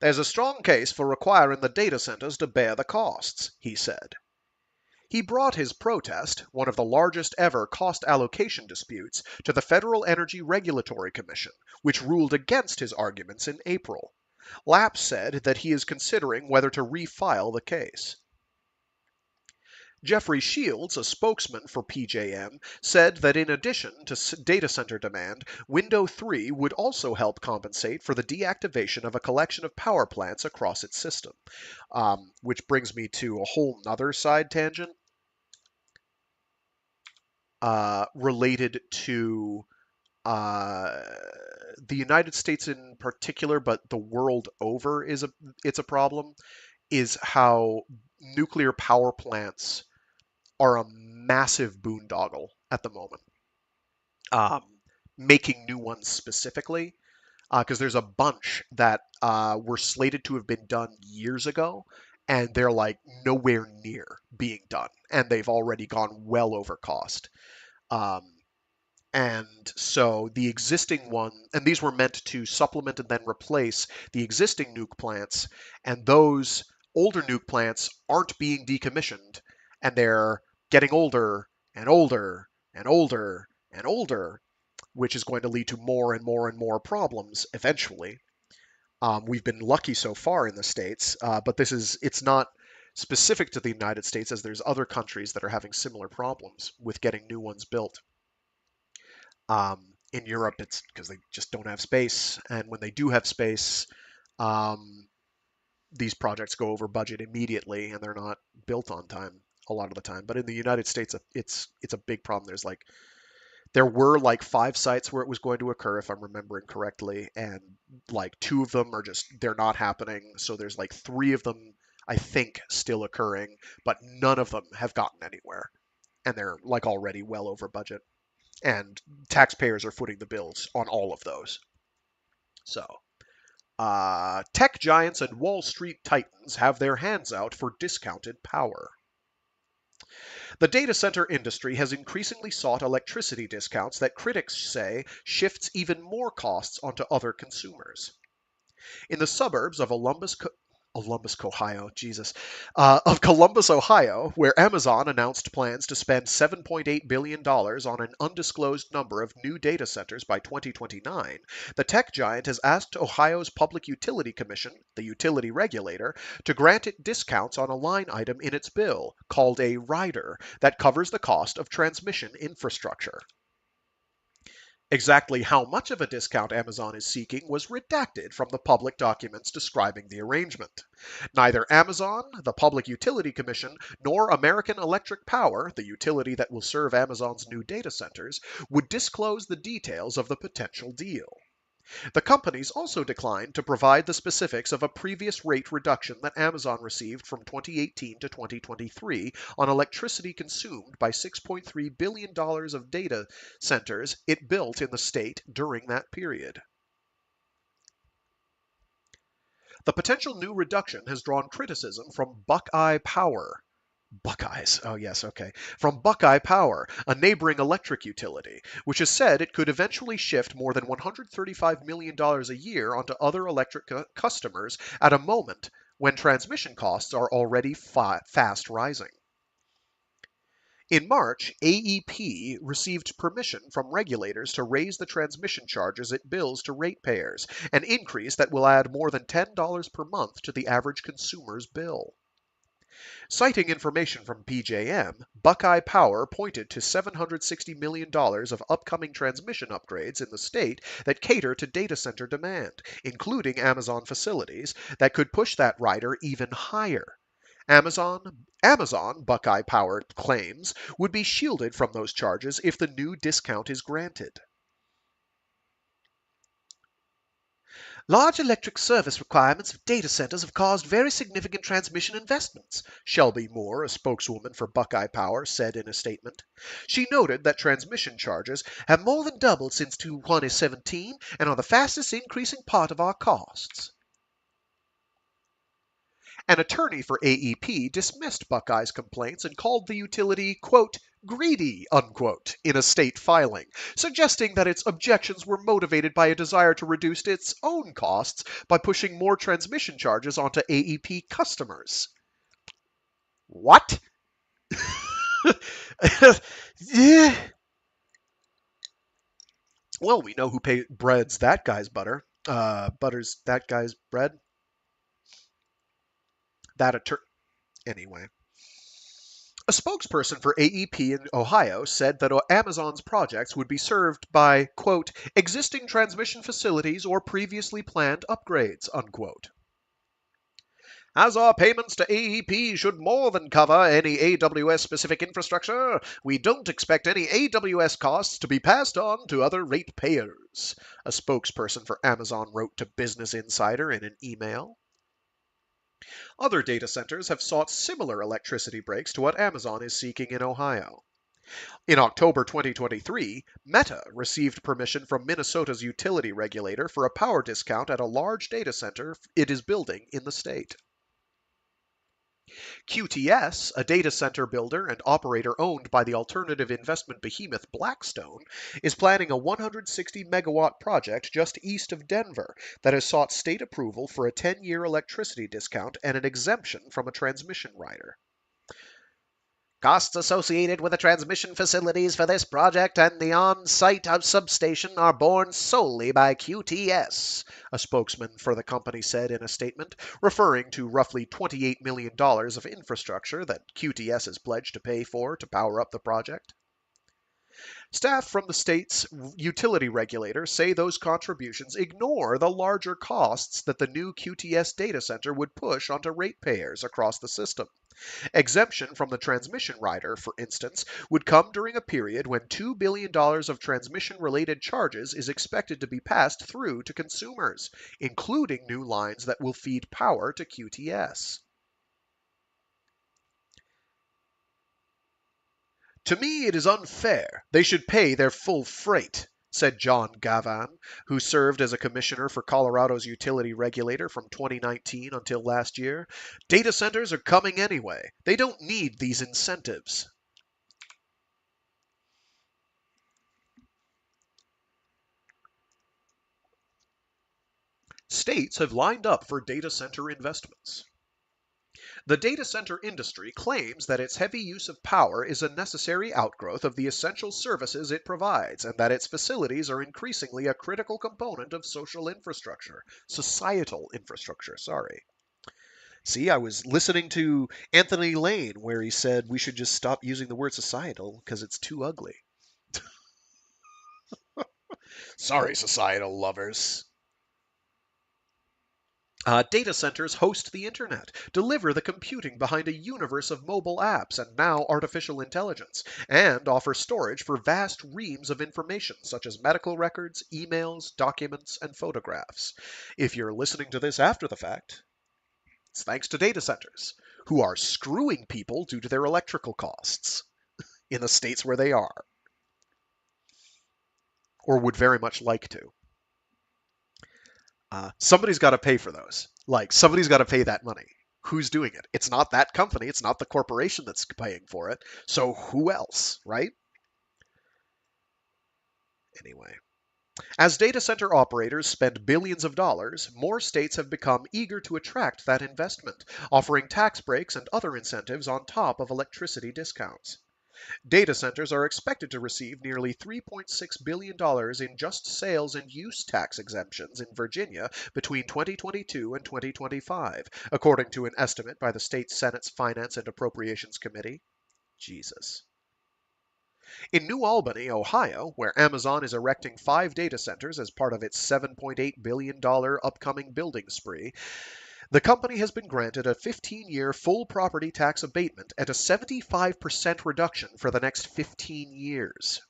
There's a strong case for requiring the data centers to bear the costs, he said. He brought his protest, one of the largest ever cost allocation disputes, to the Federal Energy Regulatory Commission, which ruled against his arguments in April. Lapp said that he is considering whether to refile the case. Jeffrey Shields, a spokesman for PJM, said that in addition to data center demand, Window 3 would also help compensate for the deactivation of a collection of power plants across its system. Which brings me to a whole nother side tangent related to the United States in particular, but the world over it's a problem, is how nuclear power plants are a massive boondoggle at the moment. Making new ones specifically, because there's a bunch that were slated to have been done years ago, and they're like nowhere near being done, and they've already gone well over cost. And so the existing one, and these were meant to supplement and then replace the existing nuke plants, and those older nuke plants aren't being decommissioned, and they're getting older and older and older and older, which is going to lead to more and more and more problems eventually. We've been lucky so far in the States, but it's not specific to the United States, as there's other countries that are having similar problems with getting new ones built. In Europe, it's because they just don't have space, and when they do have space, these projects go over budget immediately, and they're not built on time a lot of the time. But in the United States, it's a big problem. There were like 5 sites where it was going to occur, if I'm remembering correctly, and like 2 of them they're not happening. So there's like 3 of them, I think, still occurring, but none of them have gotten anywhere, and they're like already well over budget. And taxpayers are footing the bills on all of those. So, tech giants and Wall Street titans have their hands out for discounted power. The data center industry has increasingly sought electricity discounts that critics say shifts even more costs onto other consumers. In the suburbs of Columbus, Ohio, where Amazon announced plans to spend $7.8 billion on an undisclosed number of new data centers by 2029, the tech giant has asked Ohio's Public Utility Commission, the utility regulator, to grant it discounts on a line item in its bill, called a rider, that covers the cost of transmission infrastructure. Exactly how much of a discount Amazon is seeking was redacted from the public documents describing the arrangement. Neither Amazon, the Public Utility Commission, nor American Electric Power, the utility that will serve Amazon's new data centers, would disclose the details of the potential deal. The companies also declined to provide the specifics of a previous rate reduction that Amazon received from 2018 to 2023 on electricity consumed by $6.3 billion of data centers it built in the state during that period. The potential new reduction has drawn criticism from Buckeye Power. Buckeyes, oh yes, okay. From Buckeye Power, a neighboring electric utility, which has said it could eventually shift more than $135 million a year onto other electric customers at a moment when transmission costs are already fast rising. In March, AEP received permission from regulators to raise the transmission charges it bills to ratepayers, an increase that will add more than $10 per month to the average consumer's bill. Citing information from PJM, Buckeye Power pointed to $760 million of upcoming transmission upgrades in the state that cater to data center demand, including Amazon facilities, that could push that rider even higher. Amazon, Buckeye Power claims, would be shielded from those charges if the new discount is granted. Large electric service requirements of data centers have caused very significant transmission investments, Shelby Moore, a spokeswoman for Buckeye Power, said in a statement. She noted that transmission charges have more than doubled since 2017 and are the fastest increasing part of our costs. An attorney for AEP dismissed Buckeye's complaints and called the utility, quote, greedy, unquote, in a state filing, suggesting that its objections were motivated by a desire to reduce its own costs by pushing more transmission charges onto AEP customers. What? Yeah. Well, we know who breads that guy's butter. Butters that guy's bread. Anyway. A spokesperson for AEP in Ohio said that Amazon's projects would be served by, quote, existing transmission facilities or previously planned upgrades, unquote. As our payments to AEP should more than cover any AWS-specific infrastructure, we don't expect any AWS costs to be passed on to other ratepayers, a spokesperson for Amazon wrote to Business Insider in an email. Other data centers have sought similar electricity breaks to what Amazon is seeking in Ohio. In October 2023, Meta received permission from Minnesota's utility regulator for a power discount at a large data center it is building in the state. QTS, a data center builder and operator owned by the alternative investment behemoth Blackstone, is planning a 160 megawatt project just east of Denver that has sought state approval for a 10-year electricity discount and an exemption from a transmission rider. Costs associated with the transmission facilities for this project and the on-site substation are borne solely by QTS, a spokesman for the company said in a statement, referring to roughly $28 million of infrastructure that QTS has pledged to pay for to power up the project. Staff from the state's utility regulator say those contributions ignore the larger costs that the new QTS data center would push onto ratepayers across the system. Exemption from the transmission rider, for instance, would come during a period when $2 billion of transmission-related charges is expected to be passed through to consumers, including new lines that will feed power to QTS. To me, it is unfair. They should pay their full freight, said John Gavan, who served as a commissioner for Colorado's utility regulator from 2019 until last year. Data centers are coming anyway. They don't need these incentives. States have lined up for data center investments. The data center industry claims that its heavy use of power is a necessary outgrowth of the essential services it provides, and that its facilities are increasingly a critical component of societal infrastructure, sorry. See, I was listening to Anthony Lane where he said we should just stop using the word societal because it's too ugly. Sorry, societal lovers. Data centers host the internet, deliver the computing behind a universe of mobile apps and now artificial intelligence, and offer storage for vast reams of information such as medical records, emails, documents, and photographs. If you're listening to this after the fact, it's thanks to data centers, who are screwing people due to their electrical costs in the states where they are, or would very much like to. Somebody's got to pay for those. Like, somebody's got to pay that money. Who's doing it? It's not that company. It's not the corporation that's paying for it. So who else, right? Anyway. As data center operators spend billions of dollars, more states have become eager to attract that investment, offering tax breaks and other incentives on top of electricity discounts. Data centers are expected to receive nearly $3.6 billion in just sales and use tax exemptions in Virginia between 2022 and 2025, according to an estimate by the state Senate's Finance and Appropriations Committee. Jesus. In New Albany, Ohio, where Amazon is erecting 5 data centers as part of its $7.8 billion upcoming building spree, the company has been granted a 15-year full property tax abatement and a 75% reduction for the next 15 years.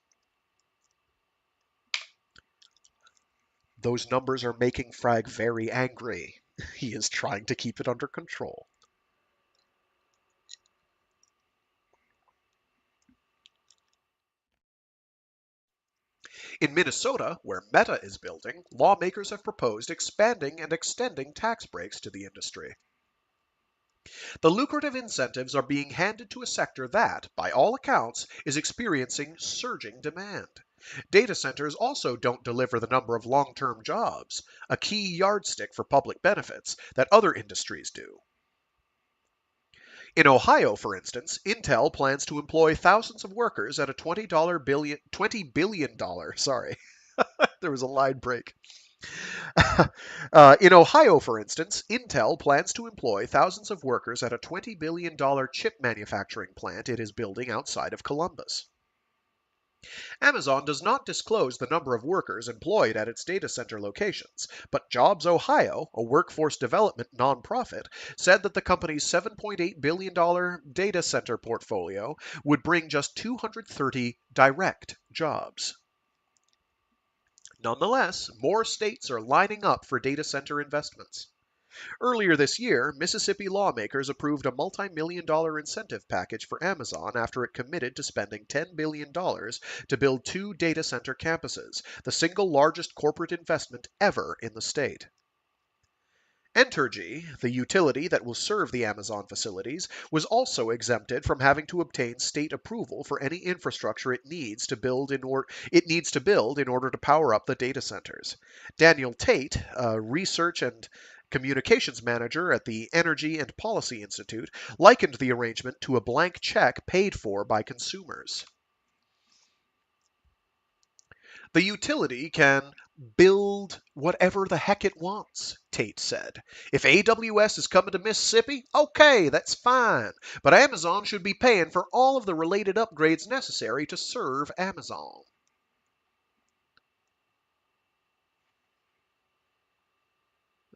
Those numbers are making Frag very angry. He is trying to keep it under control. In Minnesota, where Meta is building, lawmakers have proposed expanding and extending tax breaks to the industry. The lucrative incentives are being handed to a sector that, by all accounts, is experiencing surging demand. Data centers also don't deliver the number of long-term jobs, a key yardstick for public benefits, that other industries do. In Ohio, for instance, Intel plans to employ thousands of workers at a $20 billion, sorry, there was a line break. In Ohio, for instance, Intel plans to employ thousands of workers at a $20 billion chip manufacturing plant it is building outside of Columbus. Amazon does not disclose the number of workers employed at its data center locations, but Jobs Ohio, a workforce development nonprofit, said that the company's $7.8 billion data center portfolio would bring just 230 direct jobs. Nonetheless, more states are lining up for data center investments. Earlier this year, Mississippi lawmakers approved a multi-million-dollar incentive package for Amazon after it committed to spending $10 billion to build 2 data center campuses, the single largest corporate investment ever in the state. Entergy, the utility that will serve the Amazon facilities, was also exempted from having to obtain state approval for any infrastructure it needs to build in order to power up the data centers. Daniel Tate, a research and communications manager at the Energy and Policy Institute, likened the arrangement to a blank check paid for by consumers. The utility can build whatever the heck it wants, Tate said. If AWS is coming to Mississippi, okay, that's fine. But Amazon should be paying for all of the related upgrades necessary to serve Amazon.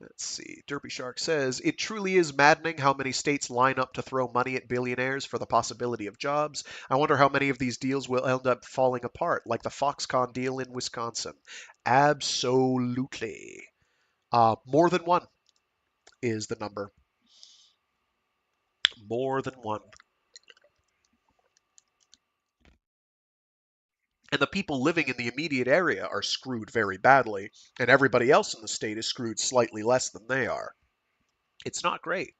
Let's see. Derpy Shark says, it truly is maddening how many states line up to throw money at billionaires for the possibility of jobs. I wonder how many of these deals will end up falling apart, like the Foxconn deal in Wisconsin. Absolutely. More than one is the number. More than one. And the people living in the immediate area are screwed very badly, and everybody else in the state is screwed slightly less than they are. It's not great.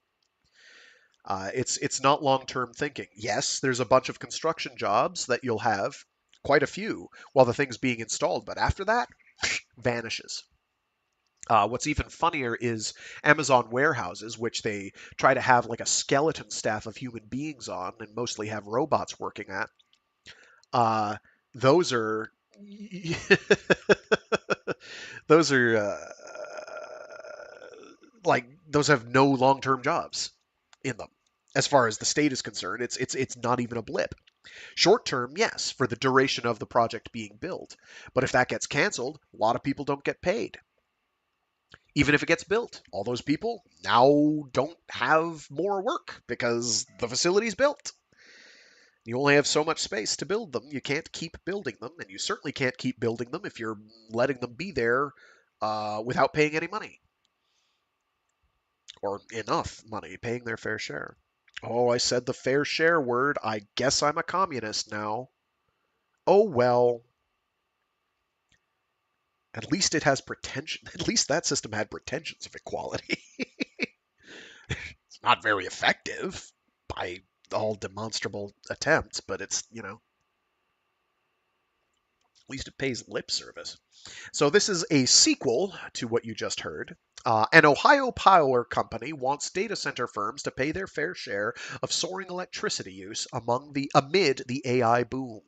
It's not long-term thinking. Yes, there's a bunch of construction jobs that you'll have, quite a few, while the thing's being installed, but after that, vanishes. What's even funnier is Amazon warehouses, which they try to have like a skeleton staff of human beings on and mostly have robots working at. Uh, those are those are like those have no long-term jobs in them. As far as the state is concerned, it's not even a blip. Short term, yes, for the duration of the project being built. But if that gets canceled, a lot of people don't get paid. Even if it gets built, all those people now don't have more work because the facility's built. You only have so much space to build them. You can't keep building them, and you certainly can't keep building them if you're letting them be there without paying any money. Or enough money, paying their fair share. Oh, I said the fair share word. I guess I'm a communist now. Oh well. At least it has pretension. At least that system had pretensions of equality. It's not very effective by all demonstrable attempts, but it's, at least it pays lip service. So this is a sequel to what you just heard. An Ohio power company wants data center firms to pay their fair share of soaring electricity use amid the AI boom.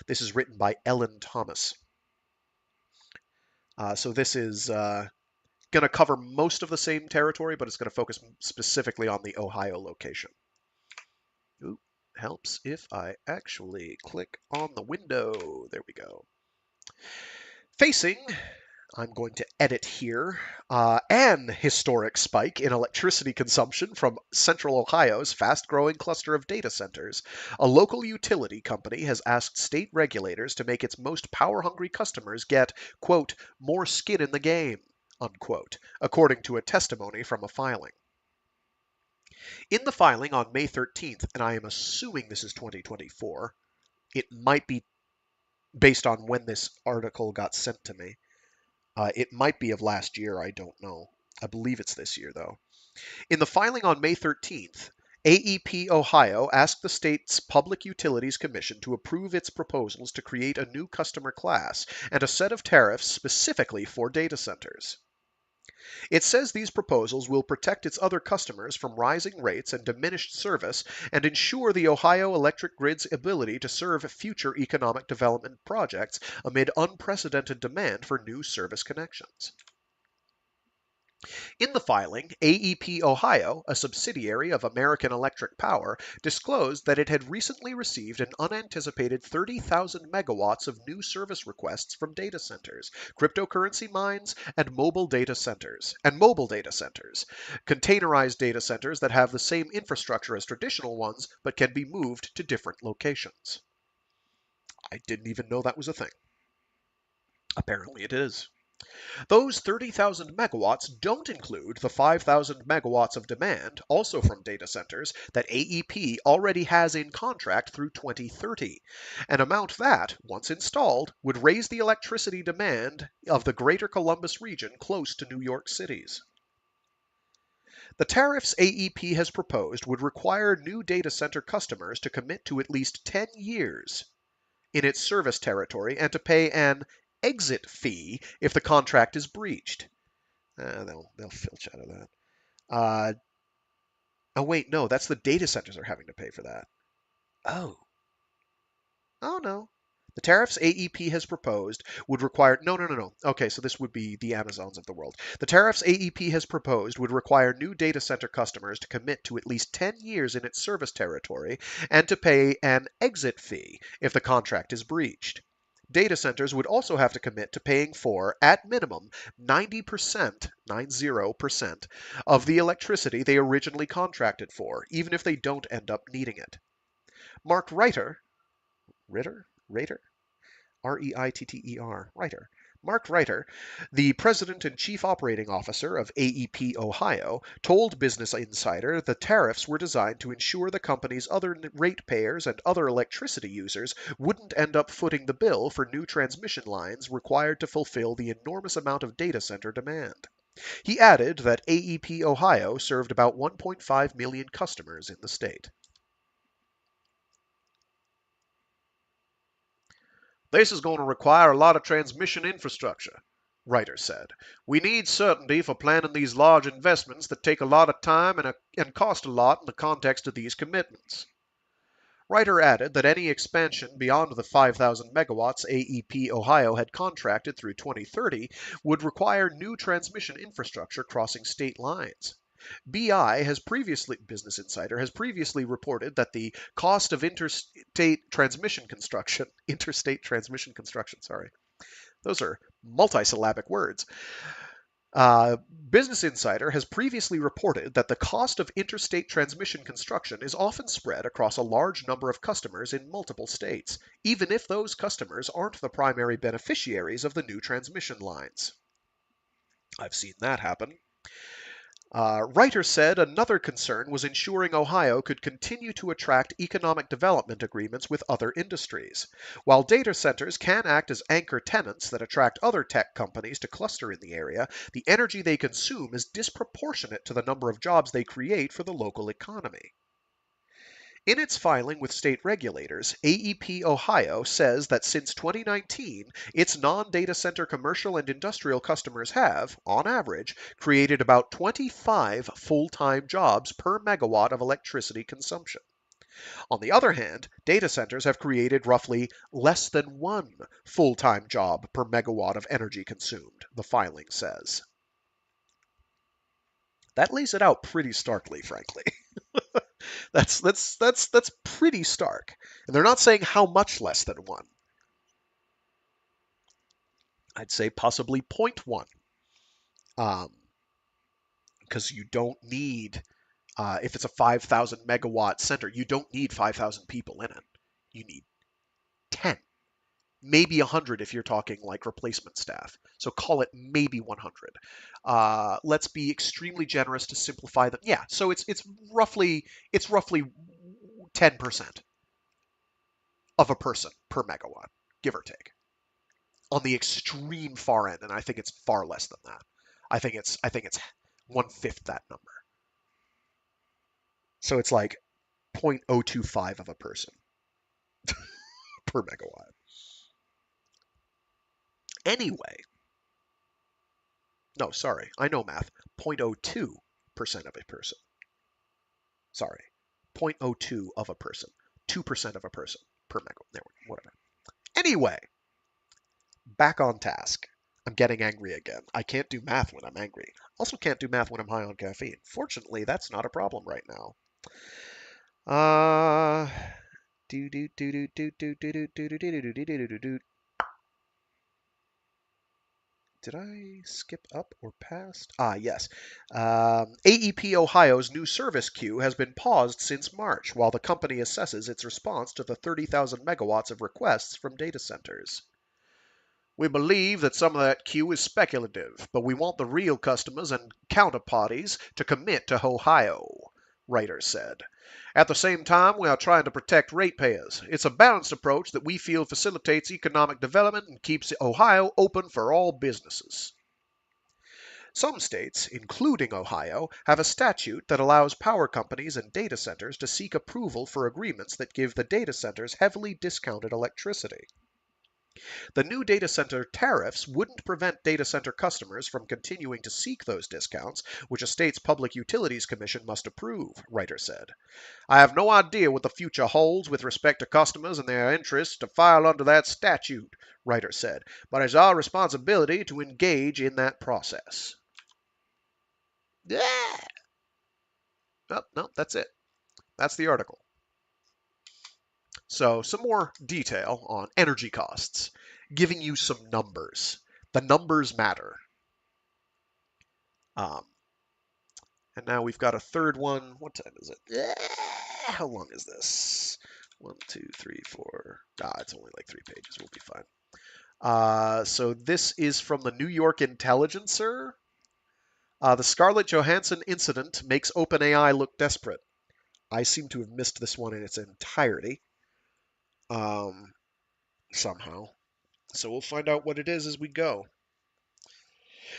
This is written by Ellen Thomas. So this is going to cover most of the same territory, but it's going to focus specifically on the Ohio location. Ooh, helps if I actually click on the window. There we go. Facing, I'm going to edit here, an historic spike in electricity consumption from Central Ohio's fast-growing cluster of data centers, a local utility company has asked state regulators to make its most power-hungry customers get, quote, more skin in the game, unquote, according to a testimony from a filing. In the filing on May 13th, and I am assuming this is 2024, it might be based on when this article got sent to me. It might be of last year, I don't know. I believe it's this year, though. In the filing on May 13th, AEP Ohio asked the state's Public Utilities Commission to approve its proposals to create a new customer class and a set of tariffs specifically for data centers. It says these proposals will protect its other customers from rising rates and diminished service and ensure the Ohio electric grid's ability to serve future economic development projects amid unprecedented demand for new service connections. In the filing, AEP Ohio, a subsidiary of American Electric Power, disclosed that it had recently received an unanticipated 30,000 megawatts of new service requests from data centers, cryptocurrency mines, and mobile data centers, containerized data centers that have the same infrastructure as traditional ones but can be moved to different locations. I didn't even know that was a thing. Apparently it is. Those 30,000 megawatts don't include the 5,000 megawatts of demand, also from data centers, that AEP already has in contract through 2030, an amount that, once installed, would raise the electricity demand of the greater Columbus region close to New York City's. The tariffs AEP has proposed would require new data center customers to commit to at least 10 years in its service territory and to pay an exit fee if the contract is breached. They'll filch out of that. Oh wait, no, that's the data centers are having to pay for that. Oh no. The tariffs AEP has proposed would require no. Okay, so this would be the Amazons of the world. The tariffs AEP has proposed would require new data center customers to commit to at least 10 years in its service territory and to pay an exit fee if the contract is breached. Data centers would also have to commit to paying for, at minimum, 90% of the electricity they originally contracted for, even if they don't end up needing it. Mark Reiter, Ritter? Reitter? Reitter, Mark Reiter, the president and chief operating officer of AEP Ohio, told Business Insider the tariffs were designed to ensure the company's other ratepayers and other electricity users wouldn't end up footing the bill for new transmission lines required to fulfill the enormous amount of data center demand. He added that AEP Ohio served about 1.5 million customers in the state. This is going to require a lot of transmission infrastructure, Reiter said. We need certainty for planning these large investments that take a lot of time and cost a lot in the context of these commitments. Reiter added that any expansion beyond the 5,000 megawatts AEP Ohio had contracted through 2030 would require new transmission infrastructure crossing state lines. Business Insider has previously reported that the cost of interstate transmission construction, sorry, those are multisyllabic words. Business Insider has previously reported that the cost of interstate transmission construction is often spread across a large number of customers in multiple states, even if those customers aren't the primary beneficiaries of the new transmission lines. I've seen that happen. Reiter said another concern was ensuring Ohio could continue to attract economic development agreements with other industries. While data centers can act as anchor tenants that attract other tech companies to cluster in the area, the energy they consume is disproportionate to the number of jobs they create for the local economy. In its filing with state regulators, AEP Ohio says that since 2019, its non-data center commercial and industrial customers have, on average, created about 25 full-time jobs per megawatt of electricity consumption. On the other hand, data centers have created roughly less than one full-time job per megawatt of energy consumed, the filing says. That lays it out pretty starkly, frankly. That's pretty stark. And they're not saying how much less than one. I'd say possibly 0.1. Because you don't need, if it's a 5,000 megawatt center, you don't need 5,000 people in it. You need 10, maybe 100 if you're talking like replacement staff. So call it maybe 100. Let's be extremely generous to simplify them. Yeah, so it's roughly 10% of a person per megawatt, give or take. On the extreme far end, and I think it's far less than that. I think it's 1/5 that number. So it's like 0.025 of a person per megawatt. Anyway, no, sorry, I know math. 0.02% of a person. Sorry, 0.02 of a person. 2% of a person per megawatt. Whatever. Anyway, back on task. I'm getting angry again. I can't do math when I'm angry. Also can't do math when I'm high on caffeine. Fortunately, that's not a problem right now. Did I skip up or past? Yes. AEP Ohio's new service queue has been paused since March while the company assesses its response to the 30,000 megawatts of requests from data centers. We believe that some of that queue is speculative, but we want the real customers and counterparties to commit to Ohio, Reiter said. At the same time, we are trying to protect ratepayers. It's a balanced approach that we feel facilitates economic development and keeps Ohio open for all businesses. Some states, including Ohio, have a statute that allows power companies and data centers to seek approval for agreements that give the data centers heavily discounted electricity. The new data center tariffs wouldn't prevent data center customers from continuing to seek those discounts, which a state's Public Utilities Commission must approve, Reiter said. I have no idea what the future holds with respect to customers and their interests to file under that statute, Reiter said, but it's our responsibility to engage in that process. Yeah. Oh, no, that's it. That's the article. So some more detail on energy costs, giving you some numbers. The numbers matter. And now we've got a third one. What time is it? How long is this? 1, 2, 3, 4. It's only like 3 pages. We'll be fine. So this is from the New York Intelligencer. The Scarlett Johansson incident makes OpenAI look desperate. I seem to have missed this one in its entirety, um, somehow. So we'll find out what it is as we go.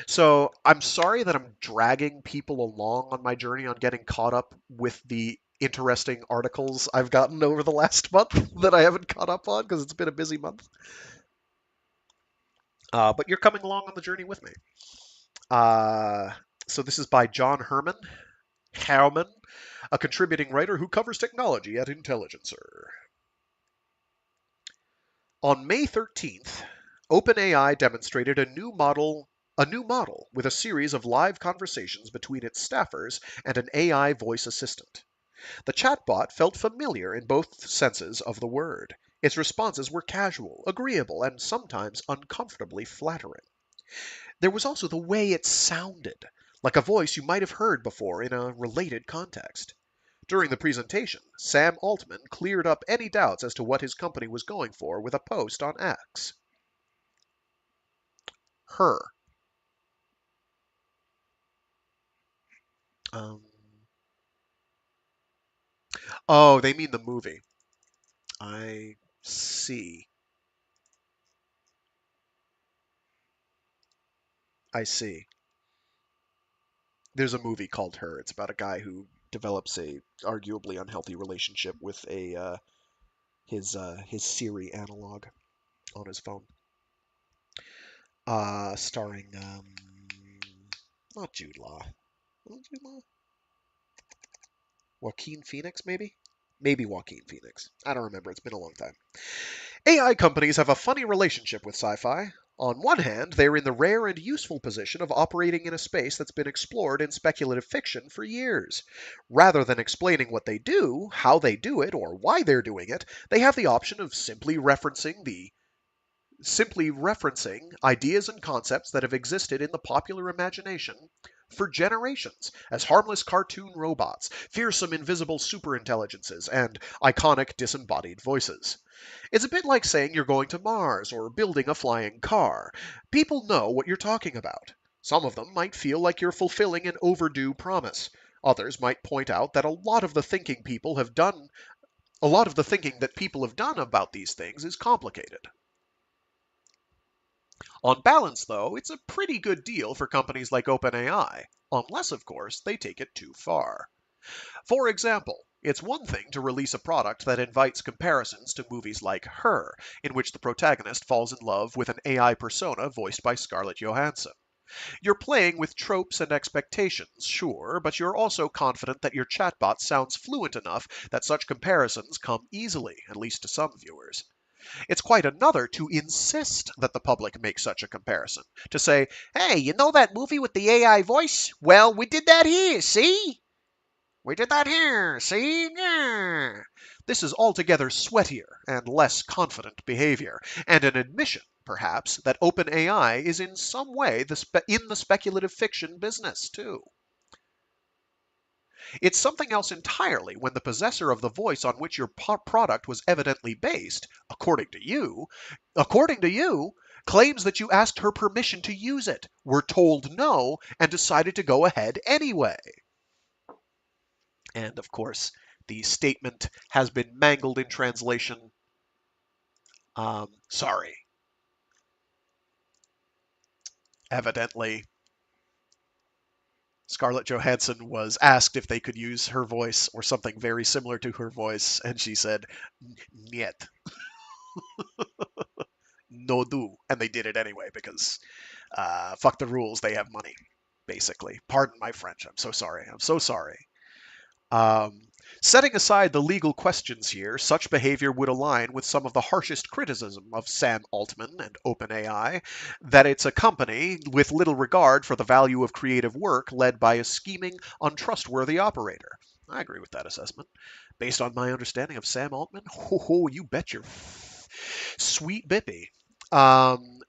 So I'm sorry that I'm dragging people along on my journey on getting caught up with the interesting articles I've gotten over the last month that I haven't caught up on because it's been a busy month. But you're coming along on the journey with me. Uh, so this is by John Herman, a contributing writer who covers technology at Intelligencer. On May 13th, OpenAI demonstrated a new model with a series of live conversations between its staffers and an AI voice assistant. The chatbot felt familiar in both senses of the word. Its responses were casual, agreeable, and sometimes uncomfortably flattering. There was also the way it sounded, like a voice you might have heard before in a related context. During the presentation, Sam Altman cleared up any doubts as to what his company was going for with a post on X. Her. Um, oh, they mean the movie. I see. I see. There's a movie called Her. It's about a guy who develops a arguably unhealthy relationship with a his Siri analog on his phone. Starring not Jude Law. Jude Law? Joaquin Phoenix, maybe? Maybe Joaquin Phoenix. I don't remember. It's been a long time. AI companies have a funny relationship with sci-fi. On one hand, they're in the rare and useful position of operating in a space that's been explored in speculative fiction for years. Rather than explaining what they do, how they do it, or why they're doing it, they have the option of simply referencing ideas and concepts that have existed in the popular imagination for generations as harmless cartoon robots, fearsome invisible superintelligences, and iconic disembodied voices. It's a bit like saying you're going to Mars or building a flying car. People know what you're talking about. Some of them might feel like you're fulfilling an overdue promise. Others might point out that a lot of the thinking that people have done about these things is complicated. On balance, though, it's a pretty good deal for companies like OpenAI, unless, of course, they take it too far. For example, it's one thing to release a product that invites comparisons to movies like Her, in which the protagonist falls in love with an AI persona voiced by Scarlett Johansson. You're playing with tropes and expectations, sure, but you're also confident that your chatbot sounds fluent enough that such comparisons come easily, at least to some viewers. It's quite another to insist that the public make such a comparison. To say, hey, you know that movie with the AI voice? Well, we did that here, see? We did that here, see? Yeah. This is altogether sweatier and less confident behavior, and an admission, perhaps, that OpenAI is in some way in the speculative fiction business, too. It's something else entirely when the possessor of the voice on which your product was evidently based, according to you, claims that you asked her permission to use it, were told no, and decided to go ahead anyway. And of course, the statement has been mangled in translation. Sorry. Evidently, Scarlett Johansson was asked if they could use her voice or something very similar to her voice, and she said, "Niet." No do. And they did it anyway because fuck the rules. They have money, basically. Pardon my French. I'm so sorry. I'm so sorry. Um, Setting aside the legal questions here, such behavior would align with some of the harshest criticism of Sam Altman and OpenAI, that it's a company with little regard for the value of creative work led by a scheming, untrustworthy operator. I agree with that assessment. Based on my understanding of Sam Altman, you bet your sweet bippy.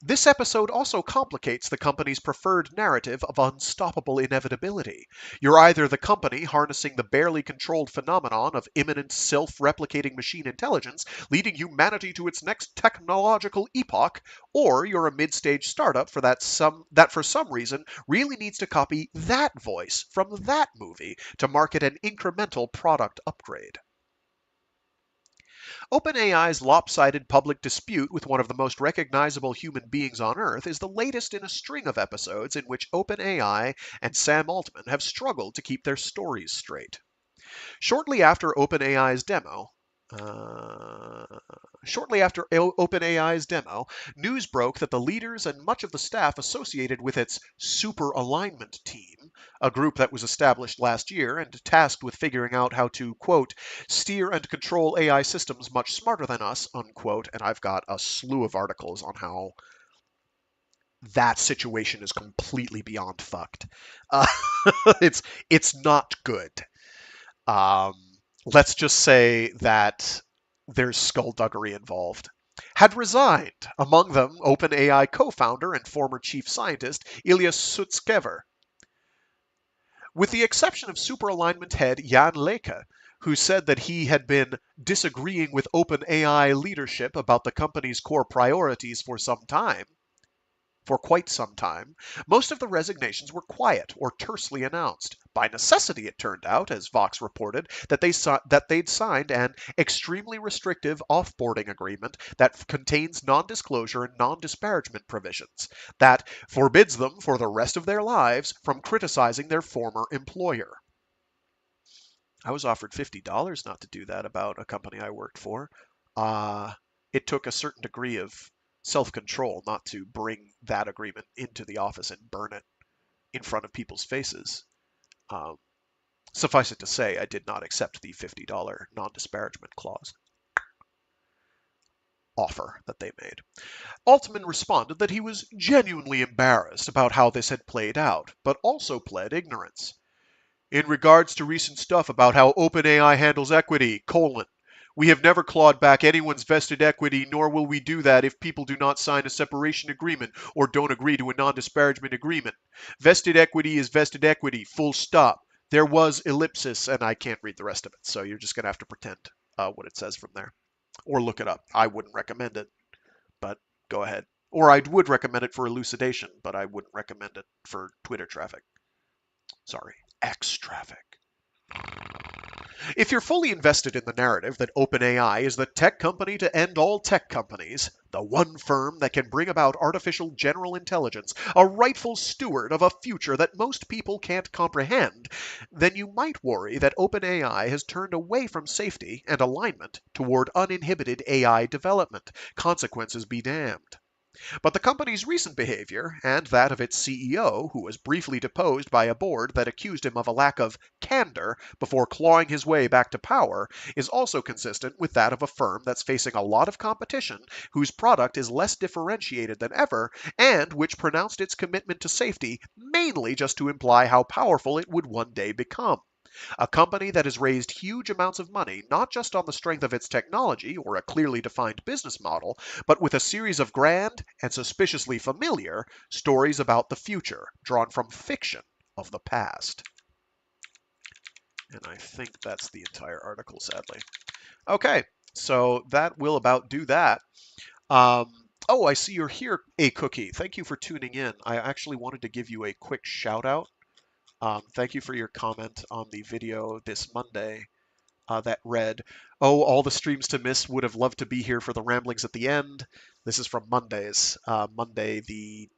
This episode also complicates the company's preferred narrative of unstoppable inevitability. You're either the company harnessing the barely controlled phenomenon of imminent self-replicating machine intelligence, leading humanity to its next technological epoch, or you're a mid-stage startup that for some reason really needs to copy that voice from that movie to market an incremental product upgrade. OpenAI's lopsided public dispute with one of the most recognizable human beings on Earth is the latest in a string of episodes in which OpenAI and Sam Altman have struggled to keep their stories straight. Shortly after OpenAI's demo, uh, news broke that the leaders and much of the staff associated with its super alignment team, a group that was established last year and tasked with figuring out how to, quote, steer and control AI systems much smarter than us, unquote, and I've got a slew of articles on how that situation is completely beyond fucked. Uh, it's not good. Um, let's just say that there's skullduggery involved, had resigned, among them OpenAI co-founder and former chief scientist Ilya Sutskever. With the exception of superalignment head Jan Leke, who said that he had been disagreeing with OpenAI leadership about the company's core priorities for quite some time, most of the resignations were quiet or tersely announced. By necessity, it turned out, as Vox reported, that they'd signed an extremely restrictive offboarding agreement that contains non-disclosure and non-disparagement provisions that forbids them for the rest of their lives from criticizing their former employer. I was offered $50 not to do that about a company I worked for. It took a certain degree of self-control not to bring that agreement into the office and burn it in front of people's faces. Suffice it to say, I did not accept the $50 non-disparagement clause offer that they made. Altman responded that he was genuinely embarrassed about how this had played out, but also pled ignorance. In regards to recent stuff about how OpenAI handles equity, we have never clawed back anyone's vested equity, nor will we do that if people do not sign a separation agreement or don't agree to a non-disparagement agreement. Vested equity is vested equity, full stop. There was ellipsis, and I can't read the rest of it, so you're just going to have to pretend what it says from there. Or look it up. I wouldn't recommend it, but go ahead. Or I would recommend it for elucidation, but I wouldn't recommend it for Twitter traffic. Sorry, X traffic. If you're fully invested in the narrative that OpenAI is the tech company to end all tech companies, the one firm that can bring about artificial general intelligence, a rightful steward of a future that most people can't comprehend, then you might worry that OpenAI has turned away from safety and alignment toward uninhibited AI development. Consequences be damned. But the company's recent behavior, and that of its CEO, who was briefly deposed by a board that accused him of a lack of candor before clawing his way back to power, is also consistent with that of a firm that's facing a lot of competition, whose product is less differentiated than ever, and which pronounced its commitment to safety mainly just to imply how powerful it would one day become. A company that has raised huge amounts of money, not just on the strength of its technology or a clearly defined business model, but with a series of grand and suspiciously familiar stories about the future, drawn from fiction of the past. And I think that's the entire article, sadly. Okay, so that will about do that. Oh, I see you're here, A Cookie. Thank you for tuning in. I actually wanted to give you a quick shout out. Thank you for your comment on the video this Monday that read, "Oh, all the streams to miss, would have loved to be here for the ramblings at the end." This is from Monday's. Monday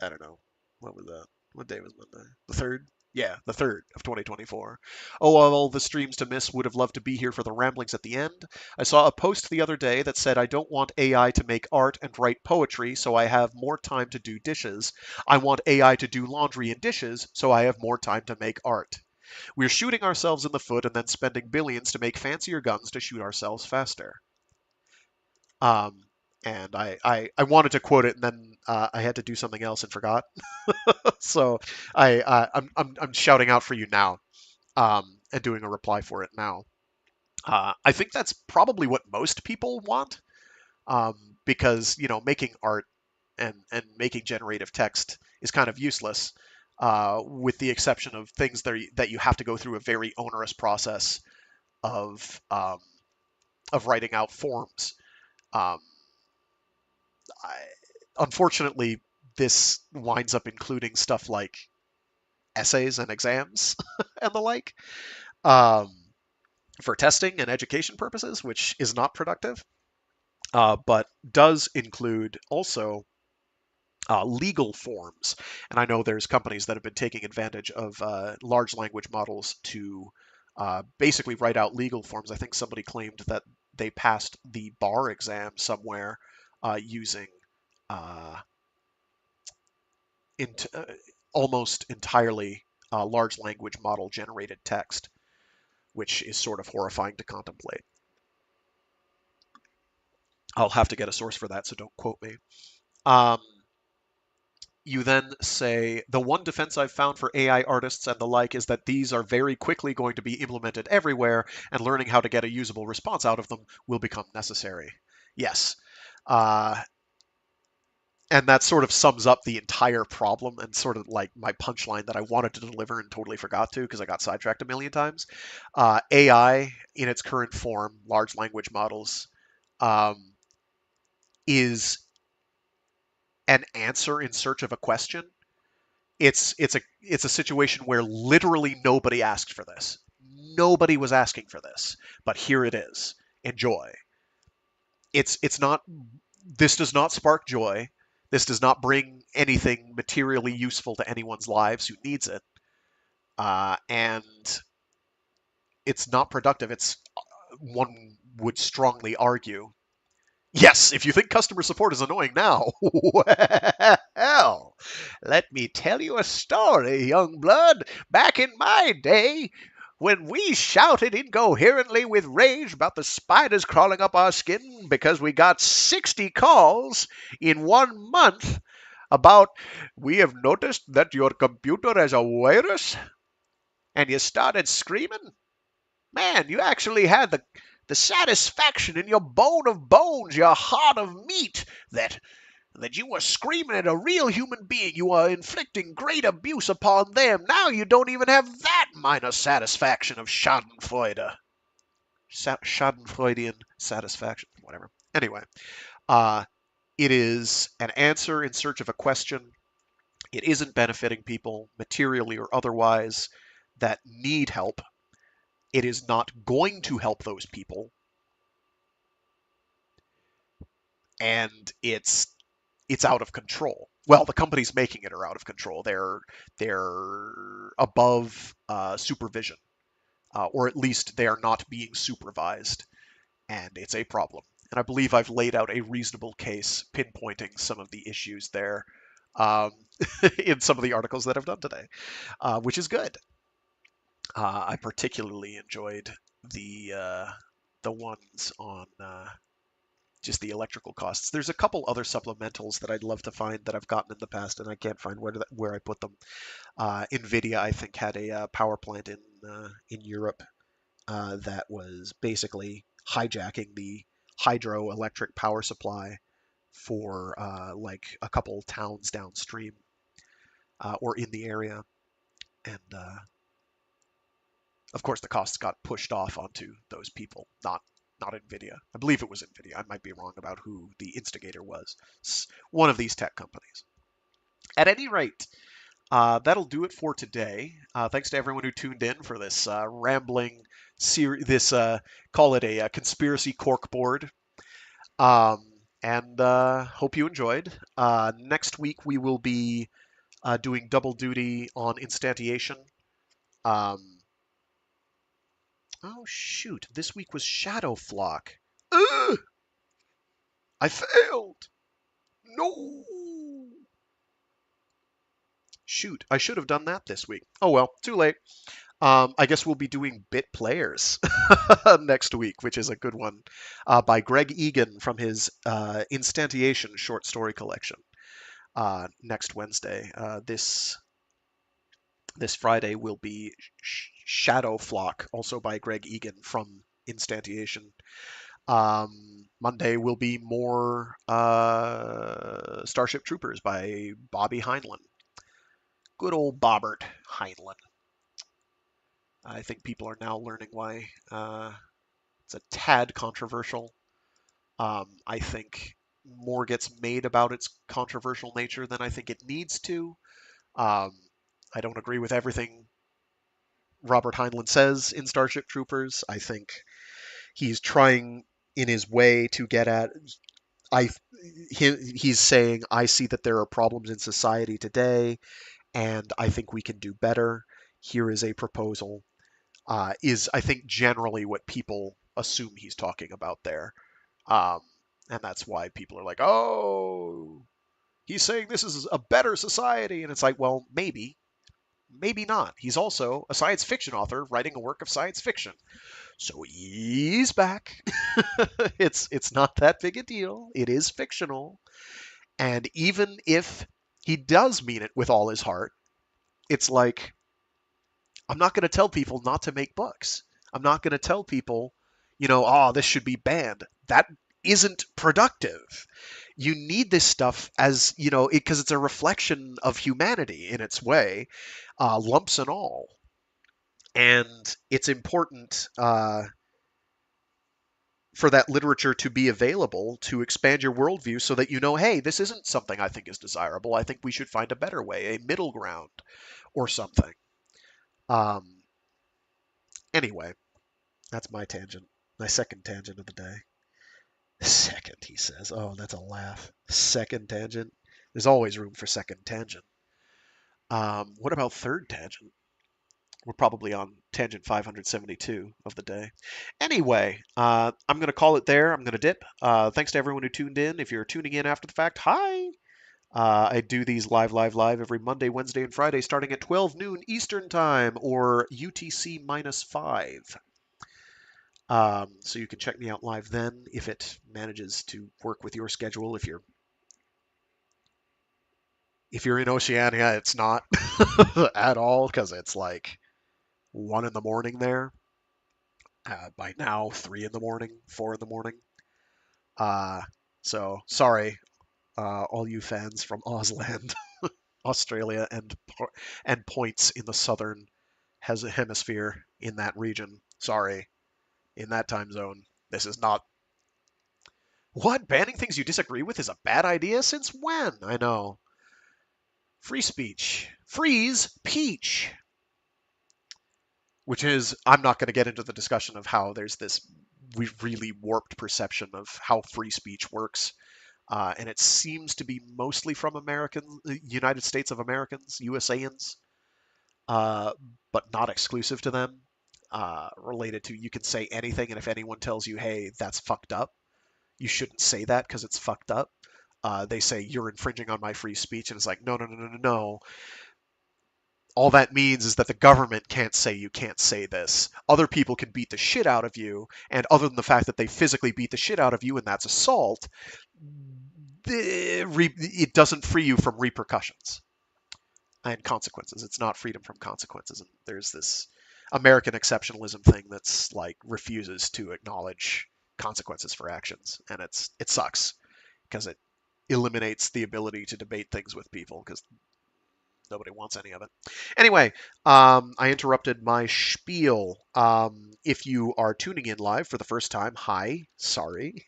I don't know, what was that? What day was Monday? The 3rd? Yeah, the 3rd of 2024. "Oh, all the streams to miss, would have loved to be here for the ramblings at the end. I saw a post the other day that said I don't want AI to make art and write poetry, so I have more time to do dishes. I want AI to do laundry and dishes, so I have more time to make art. We're shooting ourselves in the foot and then spending billions to make fancier guns to shoot ourselves faster." Um, and I wanted to quote it, and then I had to do something else and forgot. So I'm shouting out for you now, and doing a reply for it now. I think that's probably what most people want, because making art and making generative text is kind of useless, with the exception of things that you have to go through a very onerous process of writing out forms. Um, Unfortunately, this winds up including stuff like essays and exams and the like, um, for testing and education purposes, which is not productive, but does include also legal forms. And I know there's companies that have been taking advantage of large language models to basically write out legal forms. I think somebody claimed that they passed the bar exam somewhere using uh, int- uh, almost entirely large language model generated text, which is sort of horrifying to contemplate. I'll have to get a source for that, so don't quote me. Um, you then say, the one defense I've found for AI artists and the like is that these are very quickly going to be implemented everywhere, and learning how to get a usable response out of them will become necessary. Yes. Uh, and that sort of sums up the entire problem and sort of like my punchline that I wanted to deliver and totally forgot to because I got sidetracked a million times. AI in its current form, large language models, um, is an answer in search of a question. It's a situation where literally nobody asked for this. Nobody was asking for this, but here it is. Enjoy. It's not. This does not spark joy. This does not bring anything materially useful to anyone's lives who needs it, and it's not productive. It's one would strongly argue. Yes, if you think customer support is annoying now, well, let me tell you a story, young blood. Back in my day, when we shouted incoherently with rage about the spiders crawling up our skin because we got 60 calls in 1 month about, we have noticed that your computer has a virus, and you started screaming, man, you actually had the satisfaction in your bone of bones, your heart of meat, that you were screaming at a real human being. You were inflicting great abuse upon them. Now you don't even have that minor satisfaction of Schadenfreude. Schadenfreudian satisfaction, whatever. Anyway, uh, it is an answer in search of a question. It isn't benefiting people materially or otherwise that need help. It is not going to help those people, and it's out of control. Well, the companies making it are out of control. They're above supervision, or at least they are not being supervised, and it's a problem. And I believe I've laid out a reasonable case pinpointing some of the issues there, um, in some of the articles that I've done today, which is good. I particularly enjoyed the ones on just the electrical costs. There's a couple other supplementals that I'd love to find that I've gotten in the past, and I can't find where I put them. Nvidia, I think, had a power plant in Europe that was basically hijacking the hydroelectric power supply for like a couple towns downstream, or in the area, and of course the costs got pushed off onto those people, not Nvidia. I believe it was Nvidia. I might be wrong about who the instigator was. One of these tech companies. At any rate, that'll do it for today. Thanks to everyone who tuned in for this rambling series. This call it a conspiracy corkboard. And hope you enjoyed. Next week we will be doing double duty on instantiation. Um, oh shoot! This week was Shadow Flock. Ugh! I failed. No. Shoot! I should have done that this week. Oh well, too late. I guess we'll be doing Bit Players next week, which is a good one, by Gregg Egan from his Instantiation short story collection. Next Wednesday. This Friday will be Shadow Flock, also by Gregg Egan from Instantiation. Um, Monday will be more Starship Troopers by Bobby Heinlein. Good old Bobbert Heinlein. I think people are now learning why it's a tad controversial. I think more gets made about its controversial nature than I think it needs to. I don't agree with everything Robert Heinlein says in Starship Troopers. I think he's trying in his way to get at I he's saying I see that there are problems in society today and I think we can do better. Here is a proposal. Is I think generally what people assume he's talking about there. Um, and that's why people are like, "Oh, he's saying this is a better society." And it's like, "Well, maybe, maybe not." He's also a science fiction author writing a work of science fiction. So he's back. It's not that big a deal. It is fictional. And even if he does mean it with all his heart, it's like I'm not going to tell people not to make books. I'm not going to tell people, oh, this should be banned. That isn't productive. You need this stuff as, because it's a reflection of humanity in its way, lumps and all. And it's important for that literature to be available to expand your worldview so that hey, this isn't something I think is desirable. I think we should find a better way, a middle ground or something. Um, anyway, that's my tangent. My second tangent of the day. Second, he says. Oh, that's a laugh. Second tangent. There's always room for second tangent. What about third tangent? We're probably on tangent 572 of the day. Anyway, I'm going to call it there. I'm going to dip. Thanks to everyone who tuned in. If you're tuning in after the fact, hi. I do these live every Monday, Wednesday, and Friday starting at 12 noon Eastern Time or UTC -5. So you can check me out live then if it manages to work with your schedule. If you're in Oceania, it's not at all because it's like 1 in the morning there. By now, 3 in the morning, 4 in the morning. So sorry, all you fans from Ausland, Australia, and points in the southern hemisphere in that region. Sorry, in that time zone, this is not. What? Banning things you disagree with is a bad idea? Since when? I know. Free speech. Freeze Peach. Which is, I'm not going to get into the discussion of how there's this really warped perception of how free speech works. And it seems to be mostly from United States of Americans, USAians, but not exclusive to them. Related to you can say anything, and if anyone tells you, hey, that's fucked up, you shouldn't say that because it's fucked up. They say you're infringing on my free speech, and it's like, no, no, no, no, no, no. All that means is that the government can't say you can't say this. Other people can beat the shit out of you, and other than the fact that they physically beat the shit out of you, and that's assault, it doesn't free you from repercussions and consequences. It's not freedom from consequences. And there's this American exceptionalism thing that's like refuses to acknowledge consequences for actions, and it sucks because it eliminates the ability to debate things with people because nobody wants any of it. Anyway, I interrupted my spiel. If you are tuning in live for the first time, hi, sorry.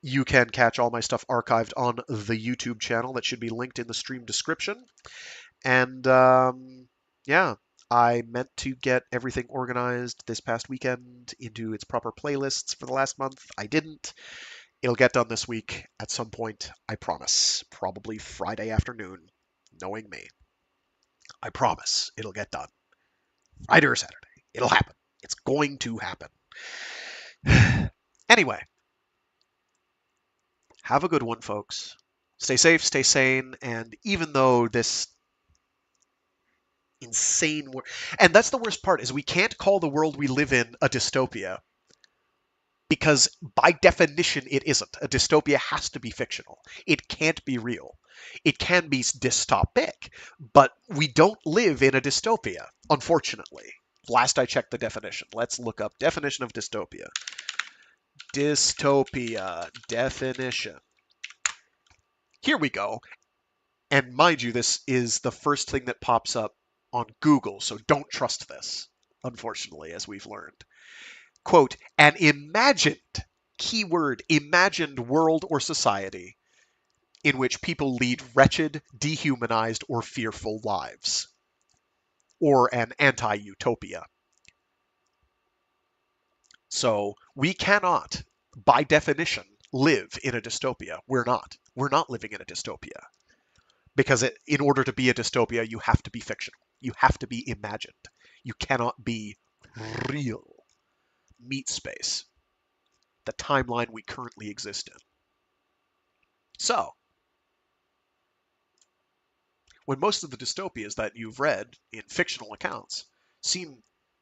You can catch all my stuff archived on the YouTube channel that should be linked in the stream description. And yeah, I meant to get everything organized this past weekend into its proper playlists for the last month. I didn't. It'll get done this week at some point, I promise. Probably Friday afternoon, knowing me. I promise it'll get done. Friday or Saturday. It'll happen. It's going to happen. Anyway, have a good one, folks. Stay safe, stay sane, and even though this insane world, and that's the worst part, is we can't call the world we live in a dystopia. Because by definition, it isn't. A dystopia has to be fictional. It can't be real. It can be dystopic, but we don't live in a dystopia, unfortunately. Last I checked the definition. Let's look up definition of dystopia. Dystopia definition. Here we go. And mind you, this is the first thing that pops up on Google, so don't trust this, unfortunately, as we've learned. Quote, an imagined, keyword, imagined world or society in which people lead wretched, dehumanized, or fearful lives. Or an anti-utopia. So we cannot, by definition, live in a dystopia. We're not. We're not living in a dystopia. Because in order to be a dystopia, you have to be fictional. You have to be imagined. You cannot be real. Meat space. The timeline we currently exist in. So, when most of the dystopias that you've read in fictional accounts seem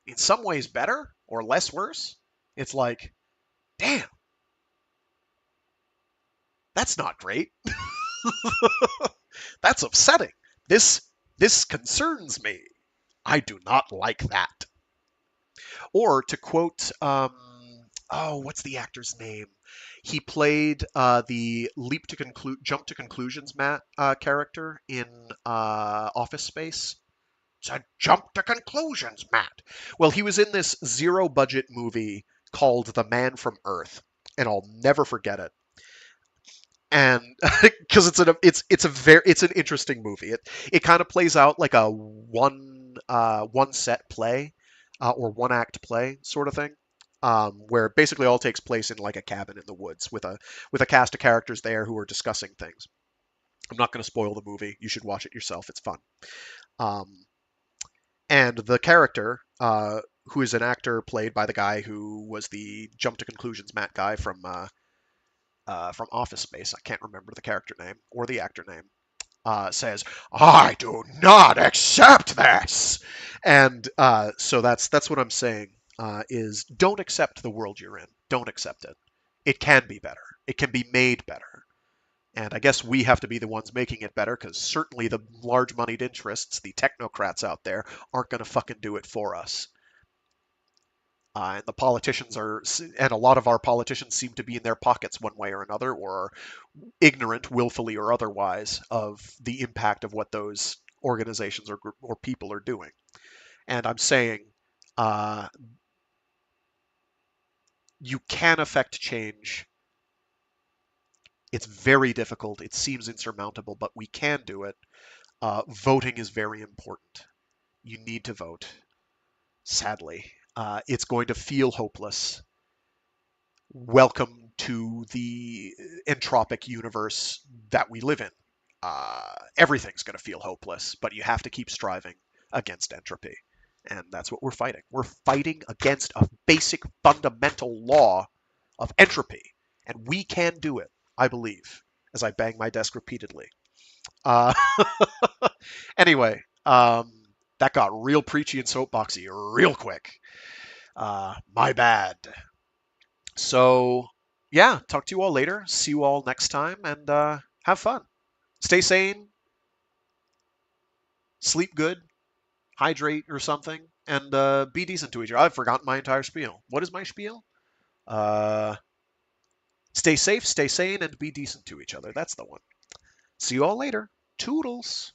in some ways better or less worse, it's like, damn, that's not great. That's upsetting. This concerns me. I do not like that. Or to quote, what's the actor's name? He played the jump to conclusions character in Office Space. It's a jump to conclusions, Matt. Well, he was in this zero budget movie called The Man from Earth, and I'll never forget it. And because it's an interesting movie. It kind of plays out like a one set play or one act play sort of thing. Where basically all takes place in like a cabin in the woods with a cast of characters there who are discussing things. I'm not going to spoil the movie. You should watch it yourself. It's fun. And the character, who is an actor played by the guy who was the Jump to Conclusions Matt guy from Office Space, I can't remember the character name or the actor name, says, "I do not accept this," and so that's what I'm saying. Is don't accept the world you're in. Don't accept it. It can be better. It can be made better. And I guess we have to be the ones making it better, because certainly the large moneyed interests, the technocrats out there, aren't going to fucking do it for us. And the politicians and a lot of our politicians seem to be in their pockets one way or another, or ignorant, willfully or otherwise, of the impact of what those organizations or people are doing. And I'm saying, you can affect change. It's very difficult. It seems insurmountable, but we can do it. Voting is very important. You need to vote. Sadly, it's going to feel hopeless. Welcome to the entropic universe that we live in. Everything's going to feel hopeless, but you have to keep striving against entropy. And that's what we're fighting. We're fighting against a basic fundamental law of entropy. And we can do it, I believe, as I bang my desk repeatedly. Anyway, that got real preachy and soapboxy real quick. My bad. So, yeah, talk to you all later. See you all next time, and have fun. Stay sane. Sleep good. Hydrate or something. And be decent to each other. I've forgotten my entire spiel. What is my spiel? Stay safe, stay sane, and be decent to each other. That's the one. See you all later. Toodles.